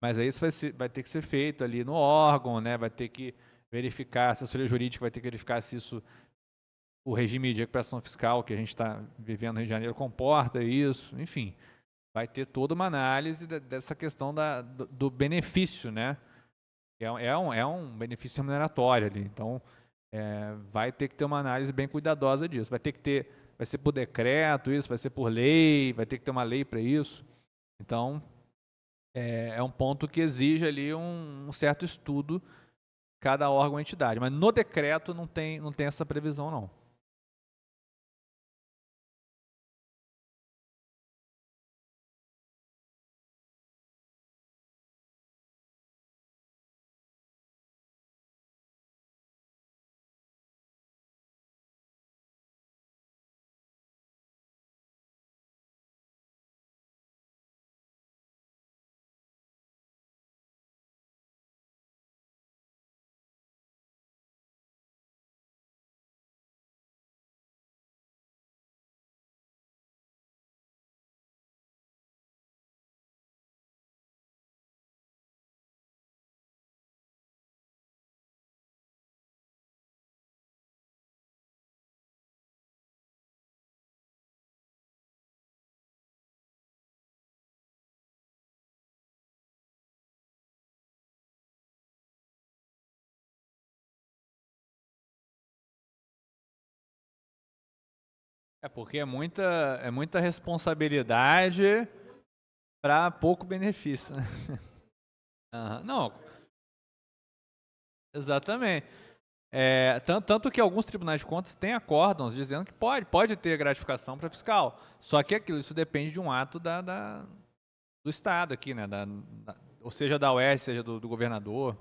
Mas aí isso vai ter que ser feito ali no órgão, né? Vai ter que verificar, a assessoria jurídica vai ter que verificar se isso, o regime de recuperação fiscal que a gente está vivendo no Rio de Janeiro comporta isso, enfim. Vai ter toda uma análise dessa questão do benefício, né? É um benefício remuneratório ali. Então, vai ter que ter uma análise bem cuidadosa disso. Vai ser por decreto isso, vai ser por lei, vai ter que ter uma lei para isso. Então, é um ponto que exige ali um certo estudo cada órgão e entidade. Mas no decreto não tem essa previsão, não. Porque é muita responsabilidade para pouco benefício, né? Não, exatamente. Tanto que alguns tribunais de contas têm acórdãos dizendo que pode ter gratificação para fiscal. Só que isso depende de um ato do Estado aqui, né? Ou seja, da UERJ, seja do governador.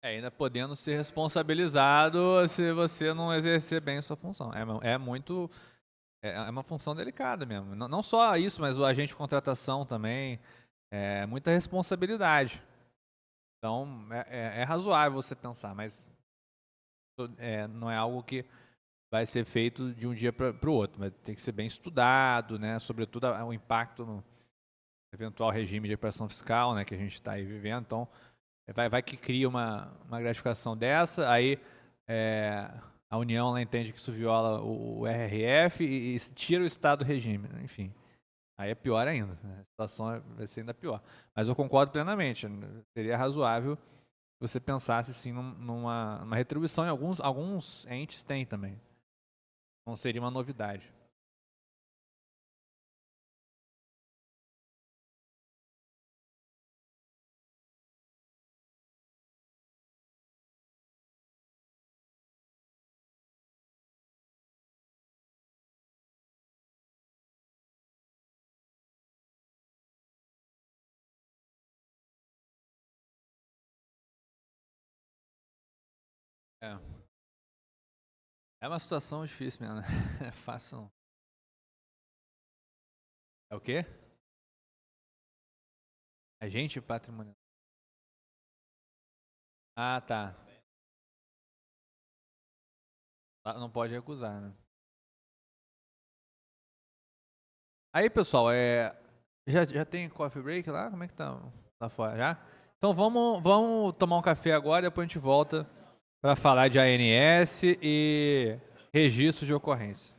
Ainda podendo ser responsabilizado se você não exercer bem a sua função. É uma função delicada mesmo. Não só isso, mas o agente de contratação também. É muita responsabilidade. Então, é razoável você pensar, mas não é algo que vai ser feito de um dia para o outro. Mas tem que ser bem estudado, né? Sobretudo o impacto no eventual regime de recuperação fiscal, né, que a gente está aí vivendo. Então, vai que cria uma gratificação dessa, aí a União lá entende que isso viola o RRF e tira o Estado do regime. Enfim, aí é pior ainda. Né? A situação vai ser ainda pior. Mas eu concordo plenamente. Seria razoável você pensasse sim numa retribuição, e alguns entes têm também. Não seria uma novidade. É. É uma situação difícil mesmo, né? É fácil não. É o quê? Agente patrimonial. Ah, tá. Não pode recusar, né? Aí, pessoal, já tem coffee break lá? Como é que tá lá fora? Já? Então vamos tomar um café agora e depois a gente volta para falar de ANS e registro de ocorrência.